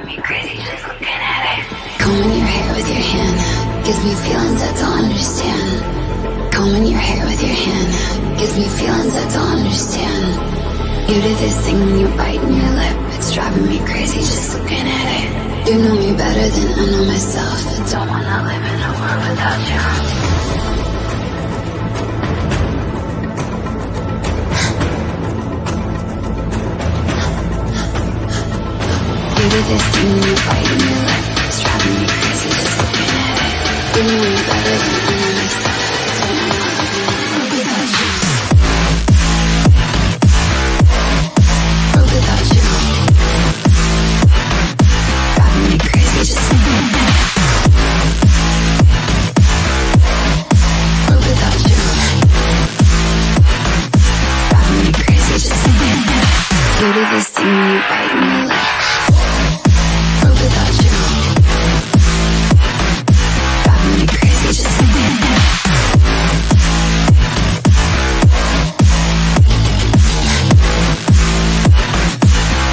driving me crazy just looking at it. Combing your hair with your hand gives me feelings I don't understand. Combing your hair with your hand gives me feelings I don't understand. You do this thing when you're biting your lip. It's driving me crazy just looking at it. You know me better than I know myself. I don't wanna live in a world without you. You do this thing when you're biting your lip. It's driving me crazy just looking at it. You know me better than I know myself. I don't wanna live in a world without you. World without you. Driving me crazy just looking at it. World without you. Driving me crazy just looking at it. You do this thing when you're biting your lip. Without you, driving me crazy just looking at it.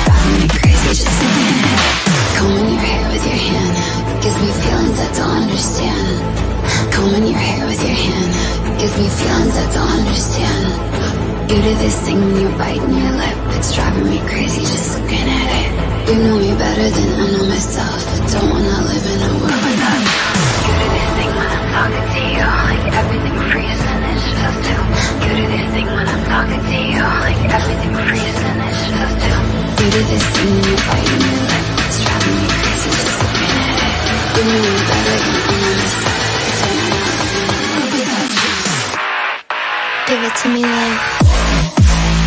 Driving me crazy just looking at it. Combing your hair with your hand gives me feelings I don't understand. Combing your hair with your hand gives me feelings I don't understand. You do this thing when you're biting your lip. It's driving me crazy just looking at it. You know me better than I know myself. I don't wanna live in a world without you. You do this thing when I'm talking to you, like everything freezes and it's just you. You do this thing when I'm talking to you, like everything freezes and it's just you. You do this thing when you're biting your lip. It's driving me crazy just looking at it. You know me better than I know myself. I don't wanna live in a world without you. Give it to me like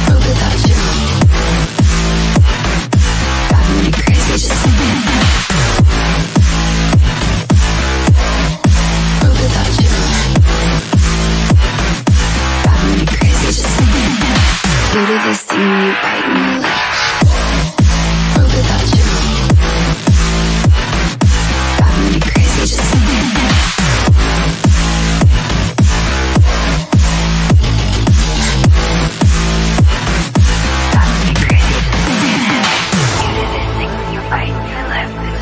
world without you. Driving me crazy just looking at it. World without you. Driving me crazy just looking at it. You do this thing when you're biting your lip. World without you. Driving me crazy just looking at it.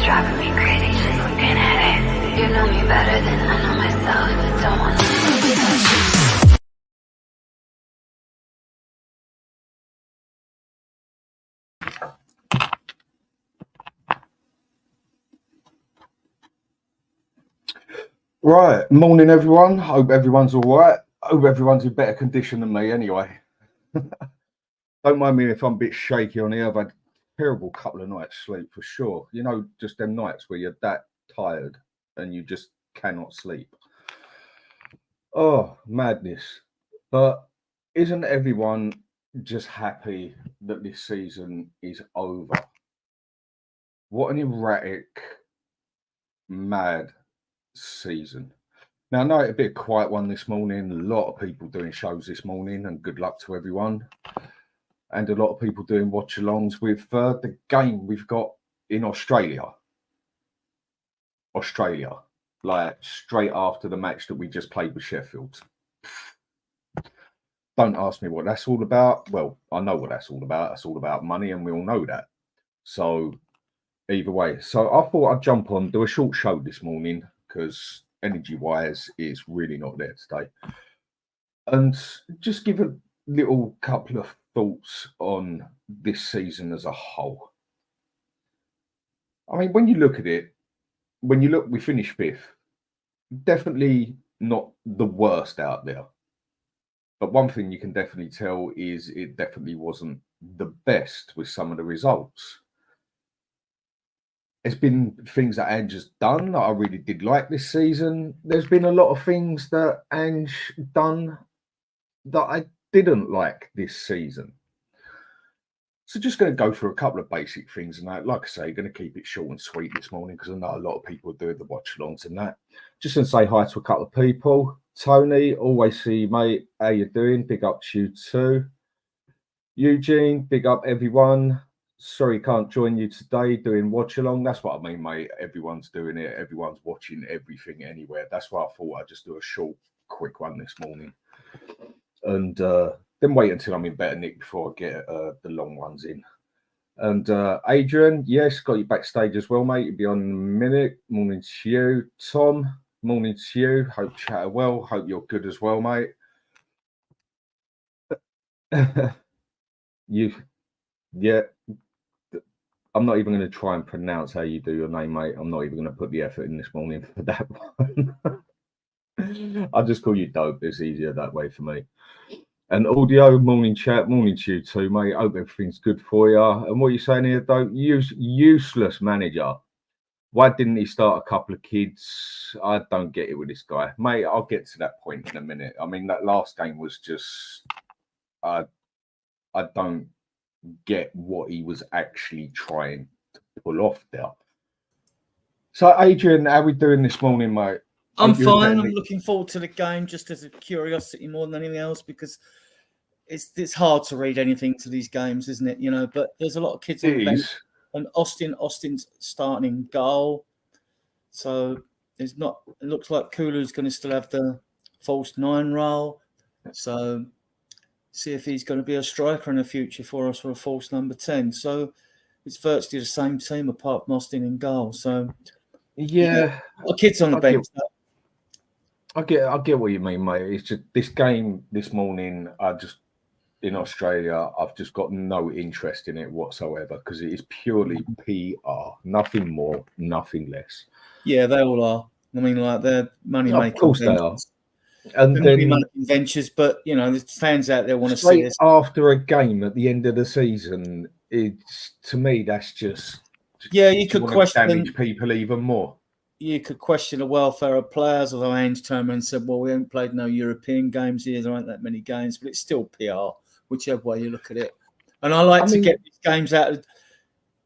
Driving me crazy just looking at it. You know me better than I know myself. I don't wanna live without you. Right, morning everyone. Hope everyone's all right. Hope everyone's in better condition than me anyway. Don't mind me if I'm a bit shaky on here. I've had a terrible couple of nights sleep for sure. You know, just them nights where you're that tired and you just cannot sleep. Oh, madness. But isn't everyone just happy that this season is over? What an erratic, mad season. Now, I know it's a bit quiet one this morning. A lot of people doing shows this morning, and good luck to everyone. And a lot of people doing watch-alongs with the game we've got in Australia. Like straight after the match that we just played with Sheffield. Don't ask me what that's all about. Well, I know what that's all about. It's all about money, and we all know that. So either way, so I thought I'd jump on, do a short show this morning because energy-wise is really not there today, and just give a little couple of thoughts on this season as a whole. I mean, when you look at it, we finished fifth. Definitely not the worst out there. But one thing you can definitely tell is it definitely wasn't the best with some of the results. There's been things that Ange has done that I really did like this season. There's been a lot of things that Ange done that I didn't like this season. So just going to go through a couple of basic things, and like I say, going to keep it short and sweet this morning because I know a lot of people are doing the watch-alongs and that. Just going to say hi to a couple of people. Tony, always see you, mate. How you doing? Big up to you too. Eugene, big up everyone. Sorry, can't join you today doing watch-along. That's what I mean, mate. Everyone's doing it. Everyone's watching everything anywhere. That's why I thought I'd just do a short, quick one this morning. And then wait until I'm in better nick before I get the long ones in. And Adrian, yes, got you backstage as well, mate. You'll be on in a minute. Morning to you. Tom, morning to you. Hope chat well. Hope you're good as well, mate. Yeah. I'm not even going to try and pronounce how you do your name, mate. I'm not even going to put the effort in this morning for that one. I'll just call you Dope. It's easier that way for me. And audio, morning chat, morning to you too, mate. Hope everything's good for you. And what are you saying here, Dope? Useless manager. Why didn't he start a couple of kids? I don't get it with this guy, mate. I'll get to that point in a minute. I mean, that last game was just, I don't get what he was actually trying to pull off there. So, Adrian, how are we doing this morning, mate? I'm fine. I'm looking forward to the game just as a curiosity more than anything else, because it's hard to read anything to these games, isn't it? You know, but there's a lot of kids on the bench. And Austin's starting in goal. So there's not. It looks like Kulu's going to still have the false 9 role. So see if he's going to be a striker in the future for us, or a false number 10. So it's virtually the same team apart from Austin in goal. So yeah, kids on the bench. I get what you mean, mate. It's just this game this morning. In Australia, I've just got no interest in it whatsoever, because it is purely PR, nothing more, nothing less. Yeah, they all are. I mean, like, they're money making. Of course ventures. They are. And then making ventures, but you know, the fans out there want to see this. After a game at the end of the season, it's, to me, that's just you could question damage people even more. You could question the welfare of players, although Ange turned around and said, well, we haven't played no European games here, there aren't that many games, but it's still PR, whichever way you look at it. And I like to get these games out.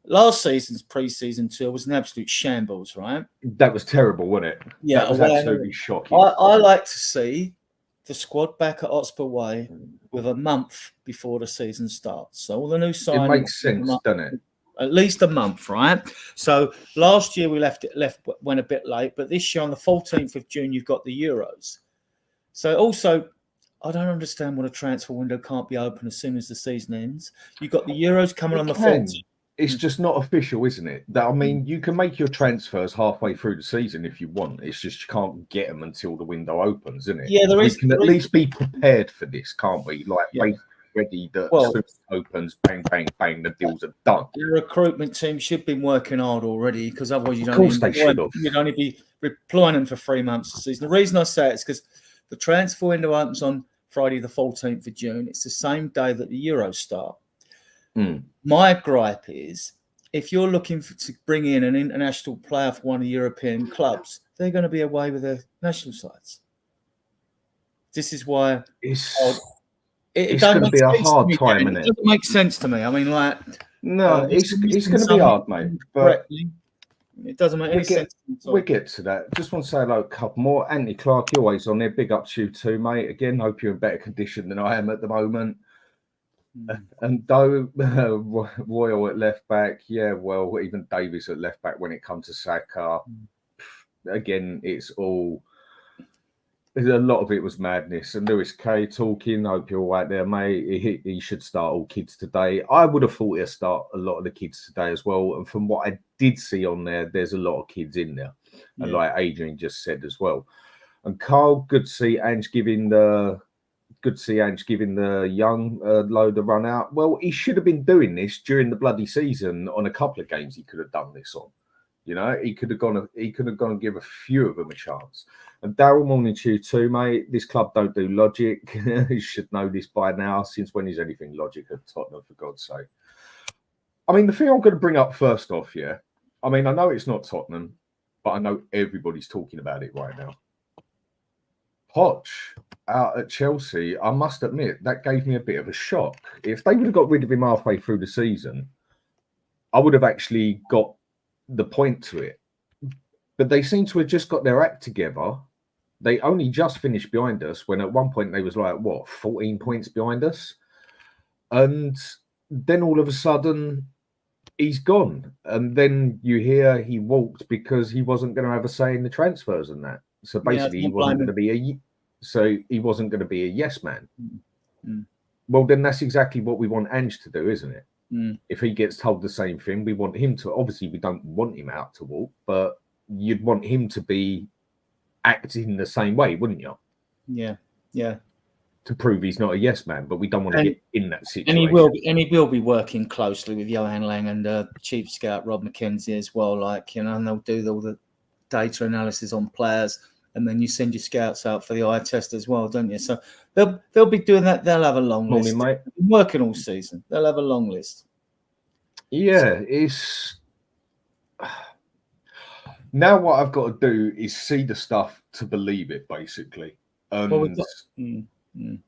Last season's pre-season tour was an absolute shambles, right? That was terrible, wasn't it? Yeah, that was absolutely shocking. I like to see the squad back at Hotspur Way with a month before the season starts. So all the new signings. It makes sense, doesn't it? At least a month, right? So last year we went a bit late, but this year on the 14th of June you've got the Euros. So also, I don't understand what a transfer window can't be open as soon as the season ends. You've got the Euros coming on the 14th. It's just not official, isn't it? I mean, you can make your transfers halfway through the season if you want. It's just you can't get them until the window opens, isn't it? Yeah, we can at least be prepared for this, can't we? Like, ready that as soon as it opens, bang, bang, bang, the deals are done. The recruitment team should be working hard already, because otherwise you'd only be employing them for 3 months a season. The reason I say it is because the transfer window opens on Friday the 14th of June. It's the same day that the Euros start. My gripe is, if you're looking to bring in an international player for one of the European clubs, they're going to be away with their national sides. This is why it's going to be a hard time, isn't it? It doesn't make sense to me. I mean, like, no, it's going to be hard, mate. But it doesn't make any sense. We'll get to that. Just want to say hello, a couple more. Anthony Clark, you're always on there. Big up to you too, mate. Again, hope you're in better condition than I am at the moment. And though Royal at left back, well, even Davies at left back when it comes to Saka. Again, a lot of it was madness. And Lewis K talking, hope you're all right there, mate. He should start all kids today. I would have thought he'd start a lot of the kids today as well. And from what I did see on there's a lot of kids in there. Yeah. And like Adrian just said as well. And Carl, good to see Ange giving the young load of run out. Well, he should have been doing this during the bloody season on a couple of games. He could have done this on. You know, he could have gone and give a few of them a chance. And Daryl, morning to you too, mate. This club don't do logic. You should know this by now. Since when is anything logic at Tottenham, for God's sake? I mean, the thing I'm going to bring up first off, I mean, I know it's not Tottenham, but I know everybody's talking about it right now. Poch out at Chelsea, I must admit, that gave me a bit of a shock. If they would have got rid of him halfway through the season, I would have actually got the point to it. But they seem to have just got their act together. They only just finished behind us, when at one point they was like, 14 points behind us? And then all of a sudden, he's gone. And then you hear he walked because he wasn't going to have a say in the transfers and that. So basically, he wasn't going to be a yes man. Well, then that's exactly what we want Ange to do, isn't it? If he gets told the same thing, we want him to. Obviously, we don't want him out to walk, but you'd want him to be acting the same way, wouldn't you? Yeah. To prove he's not a yes man, but we don't want to get in that situation. And he will be working closely with Johan Lang and Chief Scout Rob McKenzie as well. Like, and they'll do all the data analysis on players, and then you send your scouts out for the eye test as well, don't you? So they'll be doing that. They'll have a long list. Mate. Working all season, they'll have a long list. Yeah, it's now what I've got to do is see the stuff to believe it, basically.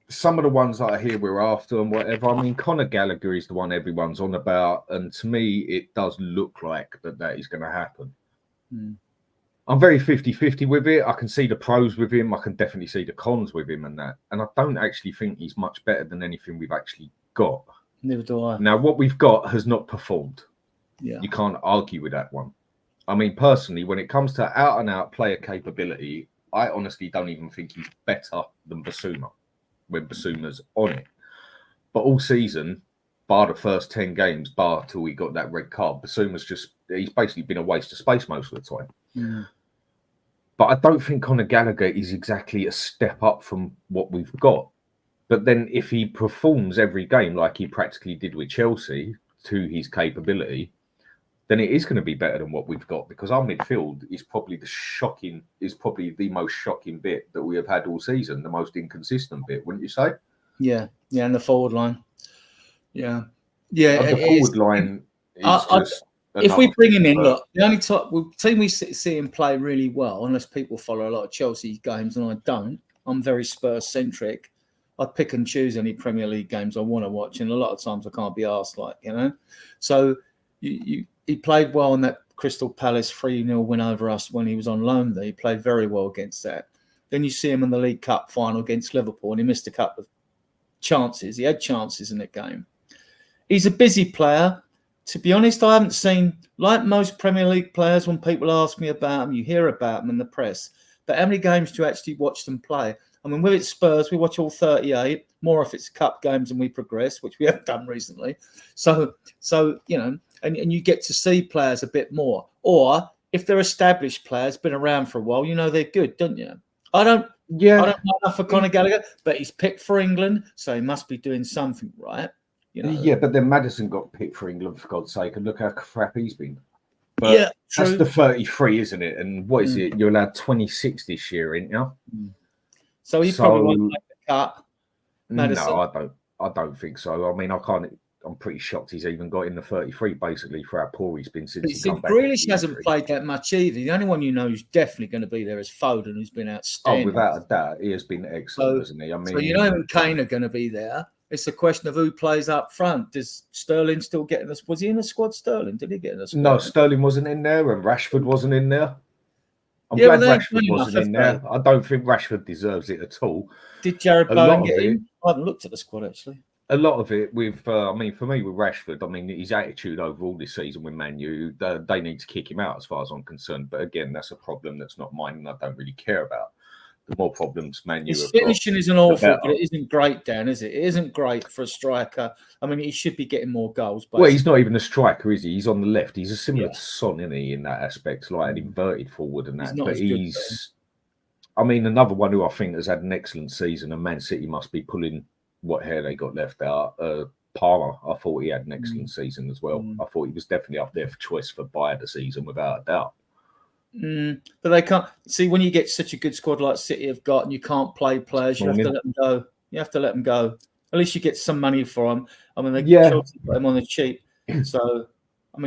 Some of the ones that I hear we're after and whatever. I mean, Conor Gallagher is the one everyone's on about, and to me, it does look like that is going to happen. I'm very 50-50 with it. I can see the pros with him. I can definitely see the cons with him and that. And I don't actually think he's much better than anything we've actually got. Neither do I. Now, what we've got has not performed. Yeah. You can't argue with that one. I mean, personally, when it comes to out-and-out player capability, I honestly don't even think he's better than Basuma when Basuma's on it. But all season, bar the first 10 games, bar till we got that red card, Basuma's he's basically been a waste of space most of the time. But I don't think Conor Gallagher is exactly a step up from what we've got. But then if he performs every game like he practically did with Chelsea to his capability, then it is going to be better than what we've got, because our midfield is probably the most shocking bit that we have had all season, the most inconsistent bit, wouldn't you say? Yeah, and the forward line. Yeah. And the forward line is just... If we bring him in, look, the only team we see him play really well, unless people follow a lot of Chelsea games, and I don't, I'm very Spurs-centric. I pick and choose any Premier League games I want to watch, and a lot of times I can't be arsed, So he played well in that Crystal Palace 3-0 win over us when he was on loan there. He played very well against that. Then you see him in the League Cup final against Liverpool, and he missed a couple of chances. He had chances in that game. He's a busy player. To be honest, I haven't seen, like most Premier League players, when people ask me about them, you hear about them in the press. But how many games do you actually watch them play? I mean, with Spurs, we watch all 38, more if it's cup games and we progress, which we have done recently. So and you get to see players a bit more. Or if they're established players, been around for a while, they're good, don't you? I don't know enough for Conor Gallagher, but he's picked for England, so he must be doing something right. Yeah, but then Maddison got picked for England, for God's sake, and look how crap he's been. But that's the 33, isn't it? And what is it? You're allowed 26 this year, ain't you? So he probably won't make the cut. Maddison. No, I don't think so. I mean, I'm pretty shocked he's even got in the 33, basically, for how poor he's been since he's come back. Grealish hasn't played that much either. The only one who's definitely going to be there is Foden, who's been outstanding. Oh, without a doubt, he has been excellent, hasn't he? I mean, and Kane are going to be there. It's a question of who plays up front. Does Sterling still get in the... Was he in the squad, Sterling? Did he get in the squad? No, Sterling wasn't in there, and Rashford wasn't in there. I'm glad Rashford wasn't in there. I don't think Rashford deserves it at all. Did Jared Bowen get in? I haven't looked at the squad, actually. A lot of it with, for me, with Rashford, his attitude overall this season with Man U, they need to kick him out as far as I'm concerned. But again, that's a problem that's not mine and I don't really care about. The more problems Man U have got. His finishing isn't awful, but it isn't great, Dan, is it? It isn't great for a striker. He should be getting more goals. Basically. Well, he's not even a striker, is he? He's on the left. He's similar to Son, isn't he, in that aspect, like an inverted forward and that. Another one who I think has had an excellent season, and Man City must be pulling what hair they got left out. Palmer, I thought he had an excellent season as well. I thought he was definitely up there for choice for buy of the season, without a doubt. But they can't see when you get such a good squad like City have got, and you can't play players. You have to let them go. You have to let them go. At least you get some money for them. Chelsea put them on the cheap. So,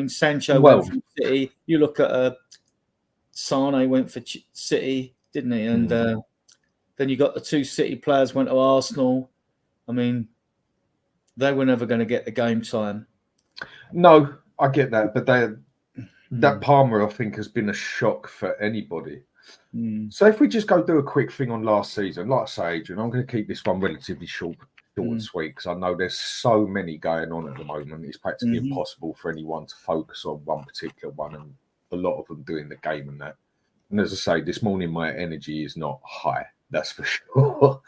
Sancho went from City. You look at Sane went for City, didn't he? And then you got the two City players went to Arsenal. They were never going to get the game time. No, I get that, but that Palmer, I think, has been a shock for anybody. So if we just go do a quick thing on last season, like I say, Adrian, I'm going to keep this one relatively short and sweet, because I know there's so many going on at the moment. It's practically impossible for anyone to focus on one particular one, and a lot of them doing the game and that. And as I say, this morning my energy is not high, that's for sure.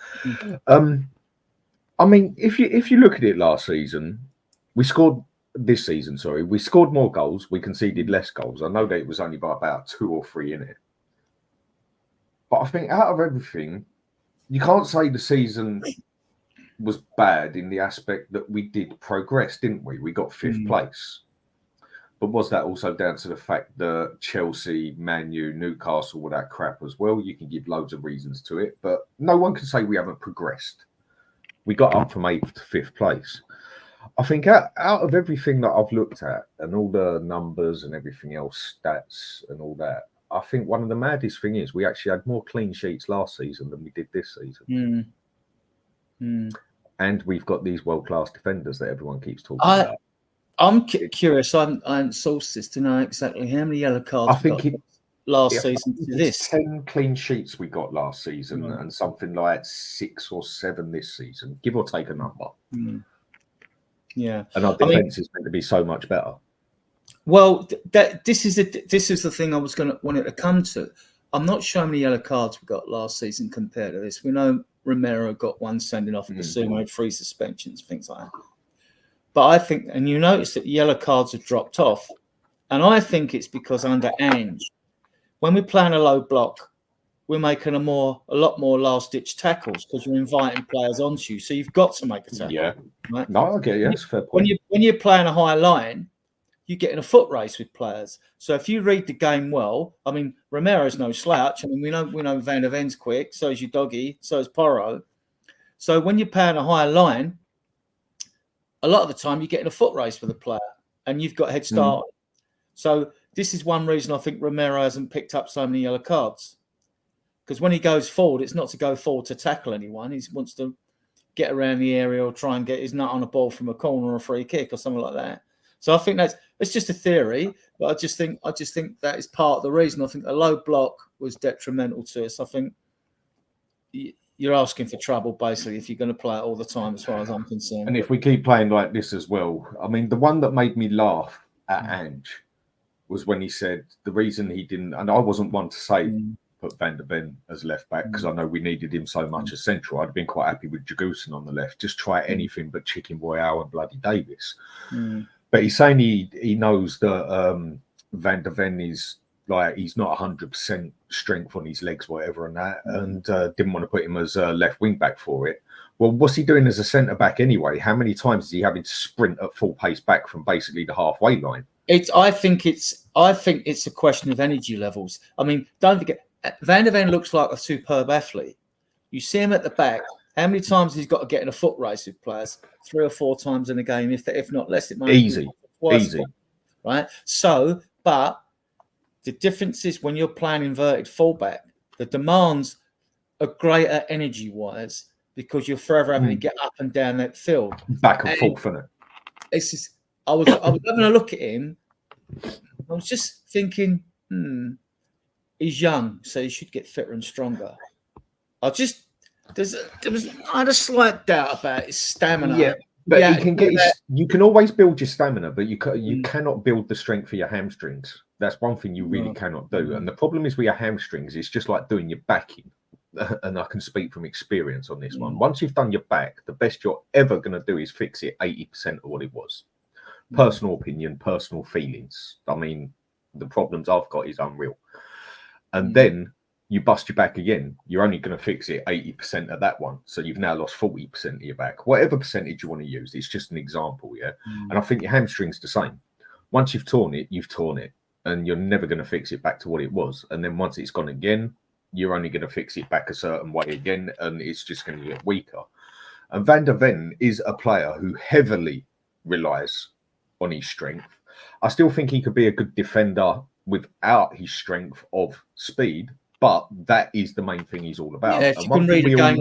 If you look at it last season, we scored this season, sorry, we scored more goals, we conceded less goals. I know that it was only by about 2 or 3 in it. But I think out of everything, you can't say the season was bad in the aspect that we did progress, didn't we? We got 5th place. But was that also down to the fact that Chelsea, Man U, Newcastle, all that crap as well? You can give loads of reasons to it, but no one can say we haven't progressed. We got up from 8th to 5th place. I think out of everything that I've looked at and all the numbers and everything else, stats and all that, I think one of the maddest thing is we actually had more clean sheets last season than we did this season. And we've got these world-class defenders that everyone keeps talking about. I'm curious. I haven't sourced this to know exactly how many yellow cards I think last season to this. 10 clean sheets we got last season and something like 6 or 7 this season, give or take a number. Yeah. And our defence is meant to be so much better. Well, this is the thing I was wanted to come to. I'm not sure how many yellow cards we got last season compared to this. We know Romero got 1 sending off at the Sumo, 3 suspensions, things like that. But I think, and you notice that yellow cards have dropped off, and I think it's because under Ange, when we're playing a low block, we're making a lot more last-ditch tackles because you're inviting players onto you. So you've got to make a tackle. Yeah. Right? No, okay, yes, fair point. When you're playing a high line, you get in a foot race with players. So if you read the game well, I mean, Romero's no slouch. I mean, we know Van der Ven's quick. So is your doggy. So is Porro. So when you're playing a high line, a lot of the time you get in a foot race with a player and you've got a head start. So this is one reason I think Romero hasn't picked up so many yellow cards. Because when he goes forward, it's not to go forward to tackle anyone. He wants to get around the area or try and get his nut on a ball from a corner or a free kick or something like that. So I think it's just a theory, but I just think that is part of the reason. I think a low block was detrimental to us. I think you're asking for trouble, basically, if you're going to play it all the time, as far as I'm concerned. And if we keep playing like this as well, I mean, the one that made me laugh at Ange was when he said the reason he didn't, and I wasn't one to say put Van der Ven as left back because I know we needed him so much as central. I'd have been quite happy with Jagusin on the left. Just try anything but Chicken Royale and bloody Davis. But he's saying he knows that Van der Ven is like he's not 100% strength on his legs, whatever, and that, and didn't want to put him as a left wing back for it. Well, what's he doing as a centre back anyway? How many times is he having to sprint at full pace back from basically the halfway line? I think it's a question of energy levels. I mean, don't forget, Van der Ven looks like a superb athlete. You see him at the back. How many times he's got to get in a foot race with players? 3 or 4 times in a game, if not less. It might easy, right? So, but the difference is when you're playing inverted fullback, the demands are greater energy-wise because you're forever having to get up and down that field, back and forth, isn't it? It's just, I was having a look at him. I was just thinking, he's young, so he should get fitter and stronger. I had a slight doubt about his stamina. Yeah, but he can get you can always build your stamina, but you cannot build the strength for your hamstrings. That's one thing you really cannot do. And the problem is with your hamstrings, it's just like doing your backing. And I can speak from experience on this one. Once you've done your back, the best you're ever going to do is fix it 80% of what it was. Personal opinion, personal feelings. I mean, the problems I've got is unreal. And then you bust your back again, you're only going to fix it 80% of that one. So you've now lost 40% of your back. Whatever percentage you want to use, it's just an example, yeah? And I think your hamstring's the same. Once you've torn it, you've torn it. And you're never going to fix it back to what it was. And then once it's gone again, you're only going to fix it back a certain way again, and it's just going to get weaker. And Van der Ven is a player who heavily relies on his strength. I still think he could be a good defender without his strength of speed, but that is the main thing he's all about. Yeah, if you can read a game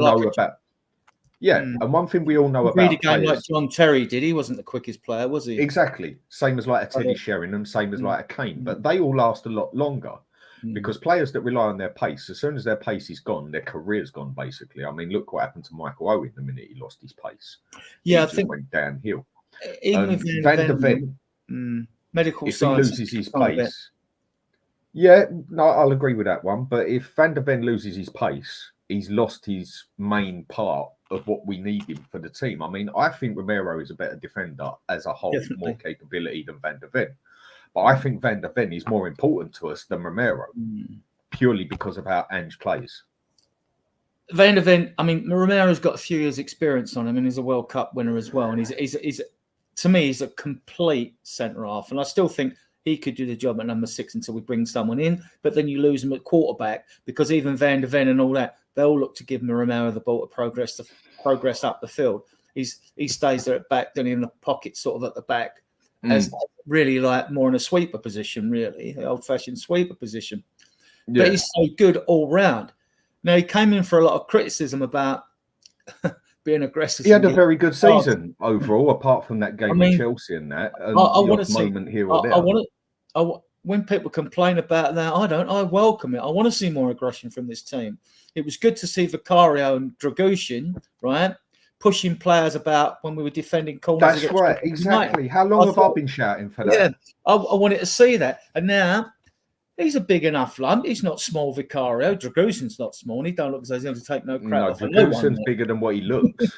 and one thing we all know about read a game like John Terry did. He wasn't the quickest player, was he? Exactly. Same as like a Teddy Sheringham, same as like a Kane, but they all last a lot longer. Because players that rely on their pace, as soon as their pace is gone, their career's gone, basically. I mean, look what happened to Michael Owen the minute he lost his pace. Yeah, I think went downhill. Even with Van der Ven, medical if science, he loses his pace, I'll agree with that one. But if Van der Ven loses his pace, he's lost his main part of what we needed for the team. I mean, I think Romero is a better defender as a whole, Definitely. more capability than Van der Ven. But I think Van der Ven is more important to us than Romero, purely because of how Ange plays. Van der Ven, I mean, Romero's got a few years' experience on him, and he's a World Cup winner as well. And he's to me, he's a complete centre half, and I still think he could do the job at number 6 until we bring someone in. But then you lose him at quarterback, because even Van der Ven and all that, they all look to give Romero the ball to progress up the field. He stays there at back, then in the pocket, sort of at the back, as really like more in a sweeper position, really, the old-fashioned sweeper position. Yeah. But he's so good all round. Now, he came in for a lot of criticism about being aggressive. He had a very good season overall, apart from that game with Chelsea and that. And I want to see moment here or there. When people complain about that, I welcome it. I want to see more aggression from this team. It was good to see Vicario and Dragushin, right, pushing players about when we were defending corners. That's right, exactly. How long have I been shouting for that? Yeah, I wanted to see that. And now he's a big enough lump. He's not small, Vicario. Dragushin's not small, and he don't look as though he's going to take no crap off. Dragushin's bigger than what he looks.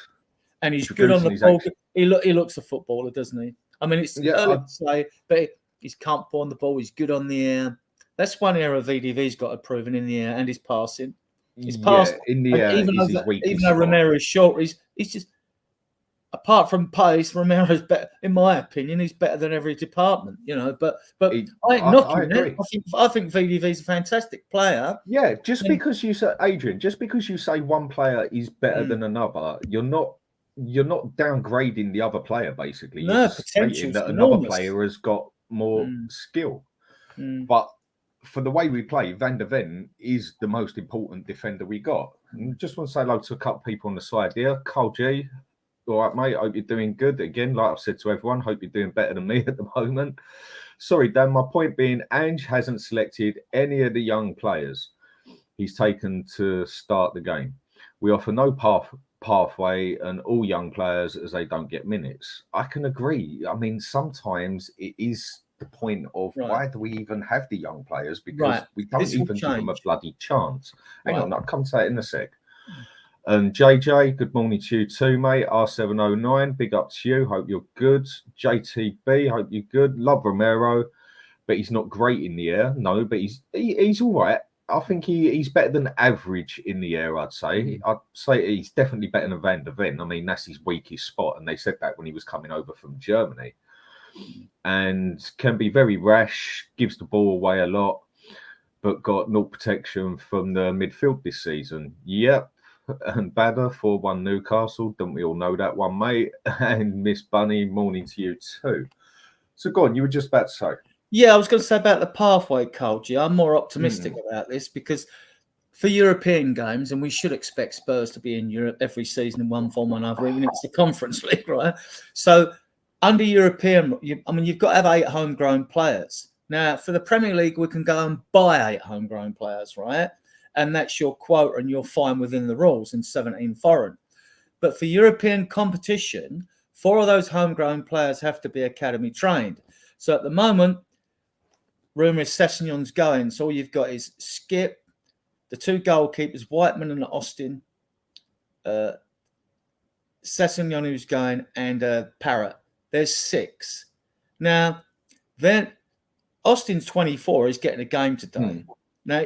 And he's good on the ball. He looks a footballer, doesn't he? I mean, it's early to say, but he's comfortable on the ball. He's good on the air. That's one area VDV's got to prove in the air, and his passing. His passing in the air, even though Romero's short, he's just, apart from pace, Romero's better, in my opinion. He's better than every department, But I ain't knocking it. I think VDV's a fantastic player. Yeah, because you say, Adrian, just because you say one player is better than another, you're not downgrading the other player. Basically, no, you're stating that another player has got more skill. But for the way we play, Van der Ven is the most important defender we got. And just want to say hello to a couple of people on the side here. Carl G. All right, mate. Hope you're doing good. Again, like I've said to everyone, hope you're doing better than me at the moment. Sorry, Dan. My point being, Ange hasn't selected any of the young players he's taken to start the game. We offer no pathway and all young players as they don't get minutes. I can agree. I mean, sometimes it is the point of why do we even have the young players? Because we don't even give them a bloody chance. Hang on, I'll come to that in a sec. And JJ, good morning to you too, mate. R709, big up to you. Hope you're good. JTB, hope you're good. Love Romero, but he's not great in the air. No, but he's all right. I think he's better than average in the air, I'd say. I'd say he's definitely better than Van der Ven. I mean, that's his weakest spot. And they said that when he was coming over from Germany. And can be very rash, gives the ball away a lot, but got no protection from the midfield this season. Yep. And Badder 4-1 Newcastle. Don't we all know that one, mate? And Miss Bunny, morning to you too. So go on, you were just about to say. Yeah, I was going to say about the pathway, Carl G. I'm more optimistic about this because for European games, and we should expect Spurs to be in Europe every season in one form or another, even if it's the Conference League, right? So under European, you've got to have 8 homegrown players. Now, for the Premier League, we can go and buy 8 homegrown players, right? And that's your quota, and you're fine within the rules, and 17 foreign. But for European competition, 4 of those homegrown players have to be academy trained. So at the moment, rumour is Sessegnon's going. So all you've got is Skip, the 2 goalkeepers, Whiteman and Austin, Sessegnon who's going, and Parrott. There's 6. Now, then Austin's 24. He's getting a game today. Now,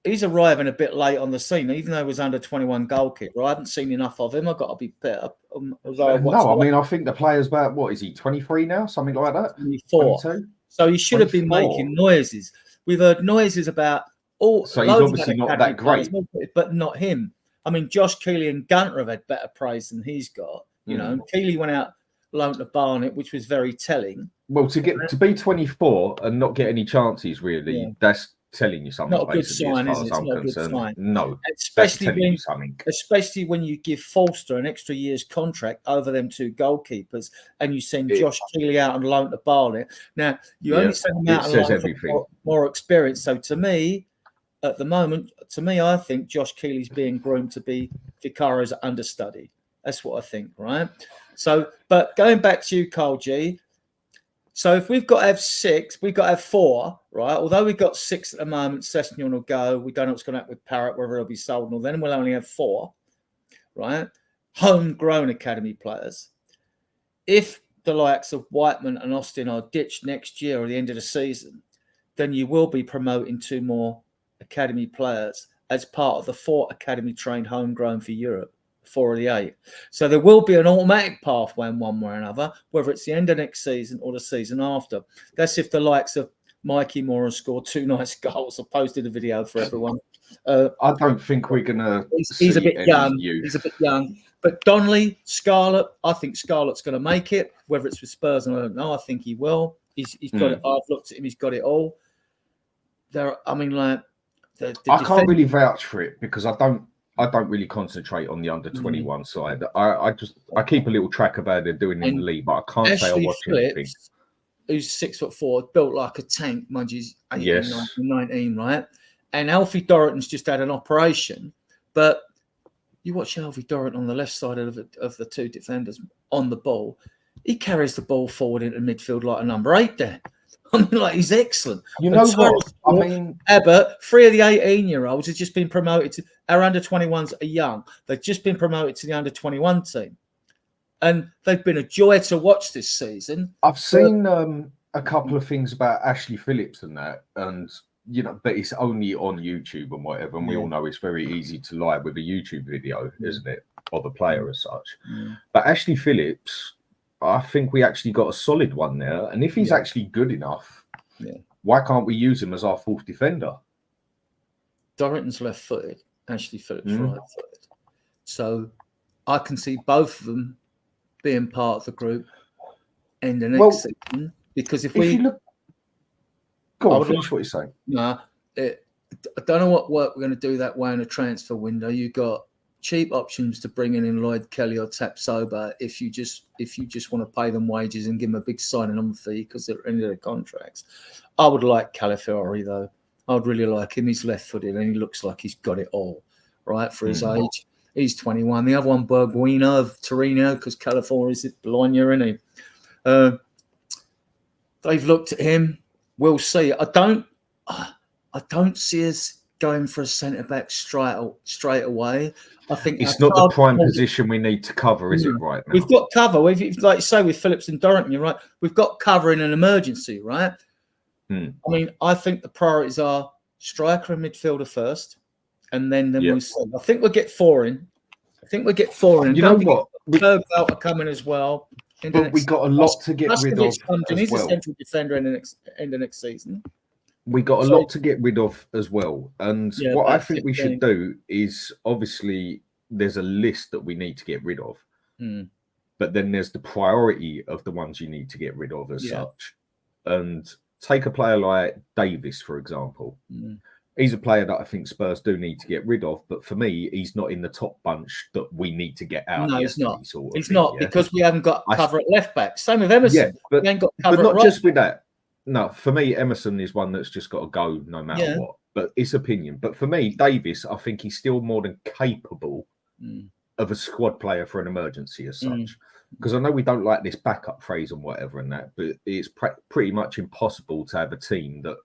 he's arriving a bit late on the scene, even though he was under 21 goalkeeper. I haven't seen enough of him. I've got to be better. I think the player's about, what is he, 23 now? Something like that? 24. 22? So he should have been making noises. We've heard noises about all. So he's obviously not that great. Players, but not him. I mean, Josh Keeley and Gunter have had better praise than he's got. And Keeley went out loan to Barnet, which was very telling. Well, to be 24 and not get any chances, really, that's telling you something. Not a good sign, is it? It's not a good sign. No, especially when you give Forster an extra year's contract over them 2 goalkeepers, and you send Josh Keeley out on loan to Barnet. Now you only send him out on loan for more experience. So to me, at the moment, I think Josh Keeley's being groomed to be Vicario's understudy. That's what I think, right? So, but going back to you, Carl G. So if we've got to have 6, we've got to have 4, right? Although we've got 6 at the moment, Sessegnon will go. We don't know what's going to happen with Parrott, whether he'll be sold or then we'll only have 4, right? homegrown academy players. If the likes of Whiteman and Austin are ditched next year or the end of the season, then you will be promoting 2 more academy players as part of the 4 academy trained homegrown for Europe, 4 of the 8. So there will be an automatic pathway in one way or another, whether it's the end of next season or the season after. That's if the likes of Mikey Moore scored 2 nice goals. I posted a video for everyone. I don't think we're going to He's a bit young. He's a bit young. But Donnelly, Scarlett, I think Scarlett's going to make it. Whether it's with Spurs, I don't know. I think he will. He's got it. I've looked at him. He's got it all. I can't really vouch for it because I don't really concentrate on the under 21 side. I keep a little track of how they're doing in the league, but I can't say I watch anything. Who's 6'4", built like a tank, mind you, 18, 19, right? And Alfie Dorrington's just had an operation, but you watch Alfie Dorrington on the left side of the 2 defenders on the ball. He carries the ball forward into midfield like a number 8 there. I mean, like, he's excellent. You know what? I mean, Ebbert, 3 of the 18-year-olds have just been promoted to our under 21s are young. They've just been promoted to the under 21 team, and they've been a joy to watch this season. I've seen a couple of things about Ashley Phillips and that, and but it's only on YouTube and whatever. And we all know it's very easy to lie with a YouTube video, isn't it, of a player as such? But Ashley Phillips, I think we actually got a solid one there. And if he's actually good enough, why can't we use him as our 4th defender? Dorrington's left-footed, Ashley Phillips right-footed. So I can see both of them being part of the group in the next season. Because if we look, go on, finish what you're saying. No, I don't know what work we're going to do that way in a transfer window. You got cheap options to bring in Lloyd Kelly or Tapsoba if you just want to pay them wages and give them a big signing on fee because they're at the end of their contracts. I would like Calafiori though. I would really like him. He's left-footed and he looks like he's got it all right for his age. He's 21. The other one, Berguino of Torino, because Calafiori's at Bologna, isn't he? They've looked at him. We'll see. I don't see us going for a centre back straight away. I think it's not the prime position we need to cover, is it? Right now, we've got cover. Like you say with Phillips and Dorrington, you're right. We've got cover in an emergency, right? I mean, I think the priorities are striker and midfielder first, and then we'll see. I think we'll get 4 in. You know what? Bergveld are coming as well. But we got a lot to get rid of. He's a central defender in the next season. We got a lot to get rid of as well. And what I think we should do is, obviously, there's a list that we need to get rid of. But then there's the priority of the ones you need to get rid of as such. And take a player like Davis, for example. He's a player that I think Spurs do need to get rid of. But for me, he's not in the top bunch that we need to get out. No, he's not. He's not because we haven't got cover at left back. Same with Emerson. Yeah, but, we ain't got cover but not at right just with that. No, for me, Emerson is one that's just got to go no matter what. But it's opinion. But for me, Davis, I think he's still more than capable of a squad player for an emergency as such. Because I know we don't like this backup phrase and whatever and that, but it's pretty much impossible to have a team that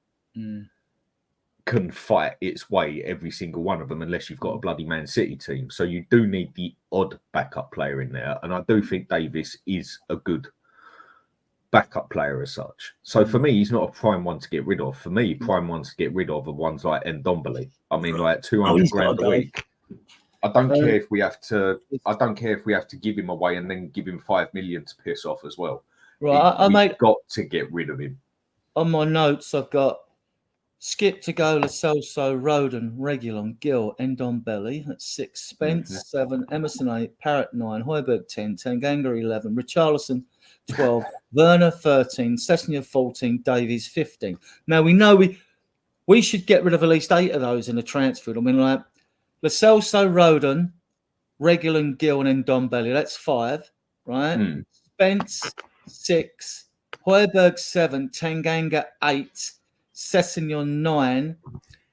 can fight its way, every single one of them, unless you've got a bloody Man City team. So you do need the odd backup player in there. And I do think Davis is a good backup player as such. So for me, he's not a prime one to get rid of. For me, prime ones to get rid of are ones like Ndombele. I mean, like 200 grand a week. I don't care if we have to. I don't care if we have to give him away and then give him 5 million to piss off as well. Right, we've got to get rid of him. On my notes, I've got Skip to go, Lo Celso, Roden, Reguilon, Gill, Ndombele. That's 6. Spence 7, Emerson 8, Parrott 9, Højbjerg 10, Tanganga 11, Richarlison 12, Werner 13, Sessegnon 14, Davies 15. Now we know we should get rid of at least 8 of those in the transfer. I mean, like Lo Celso, Roden, Reguilon, Gill, and Ndombele. That's 5, right? Spence 6, Højbjerg 7, Tanganga 8, Sessegnon 9.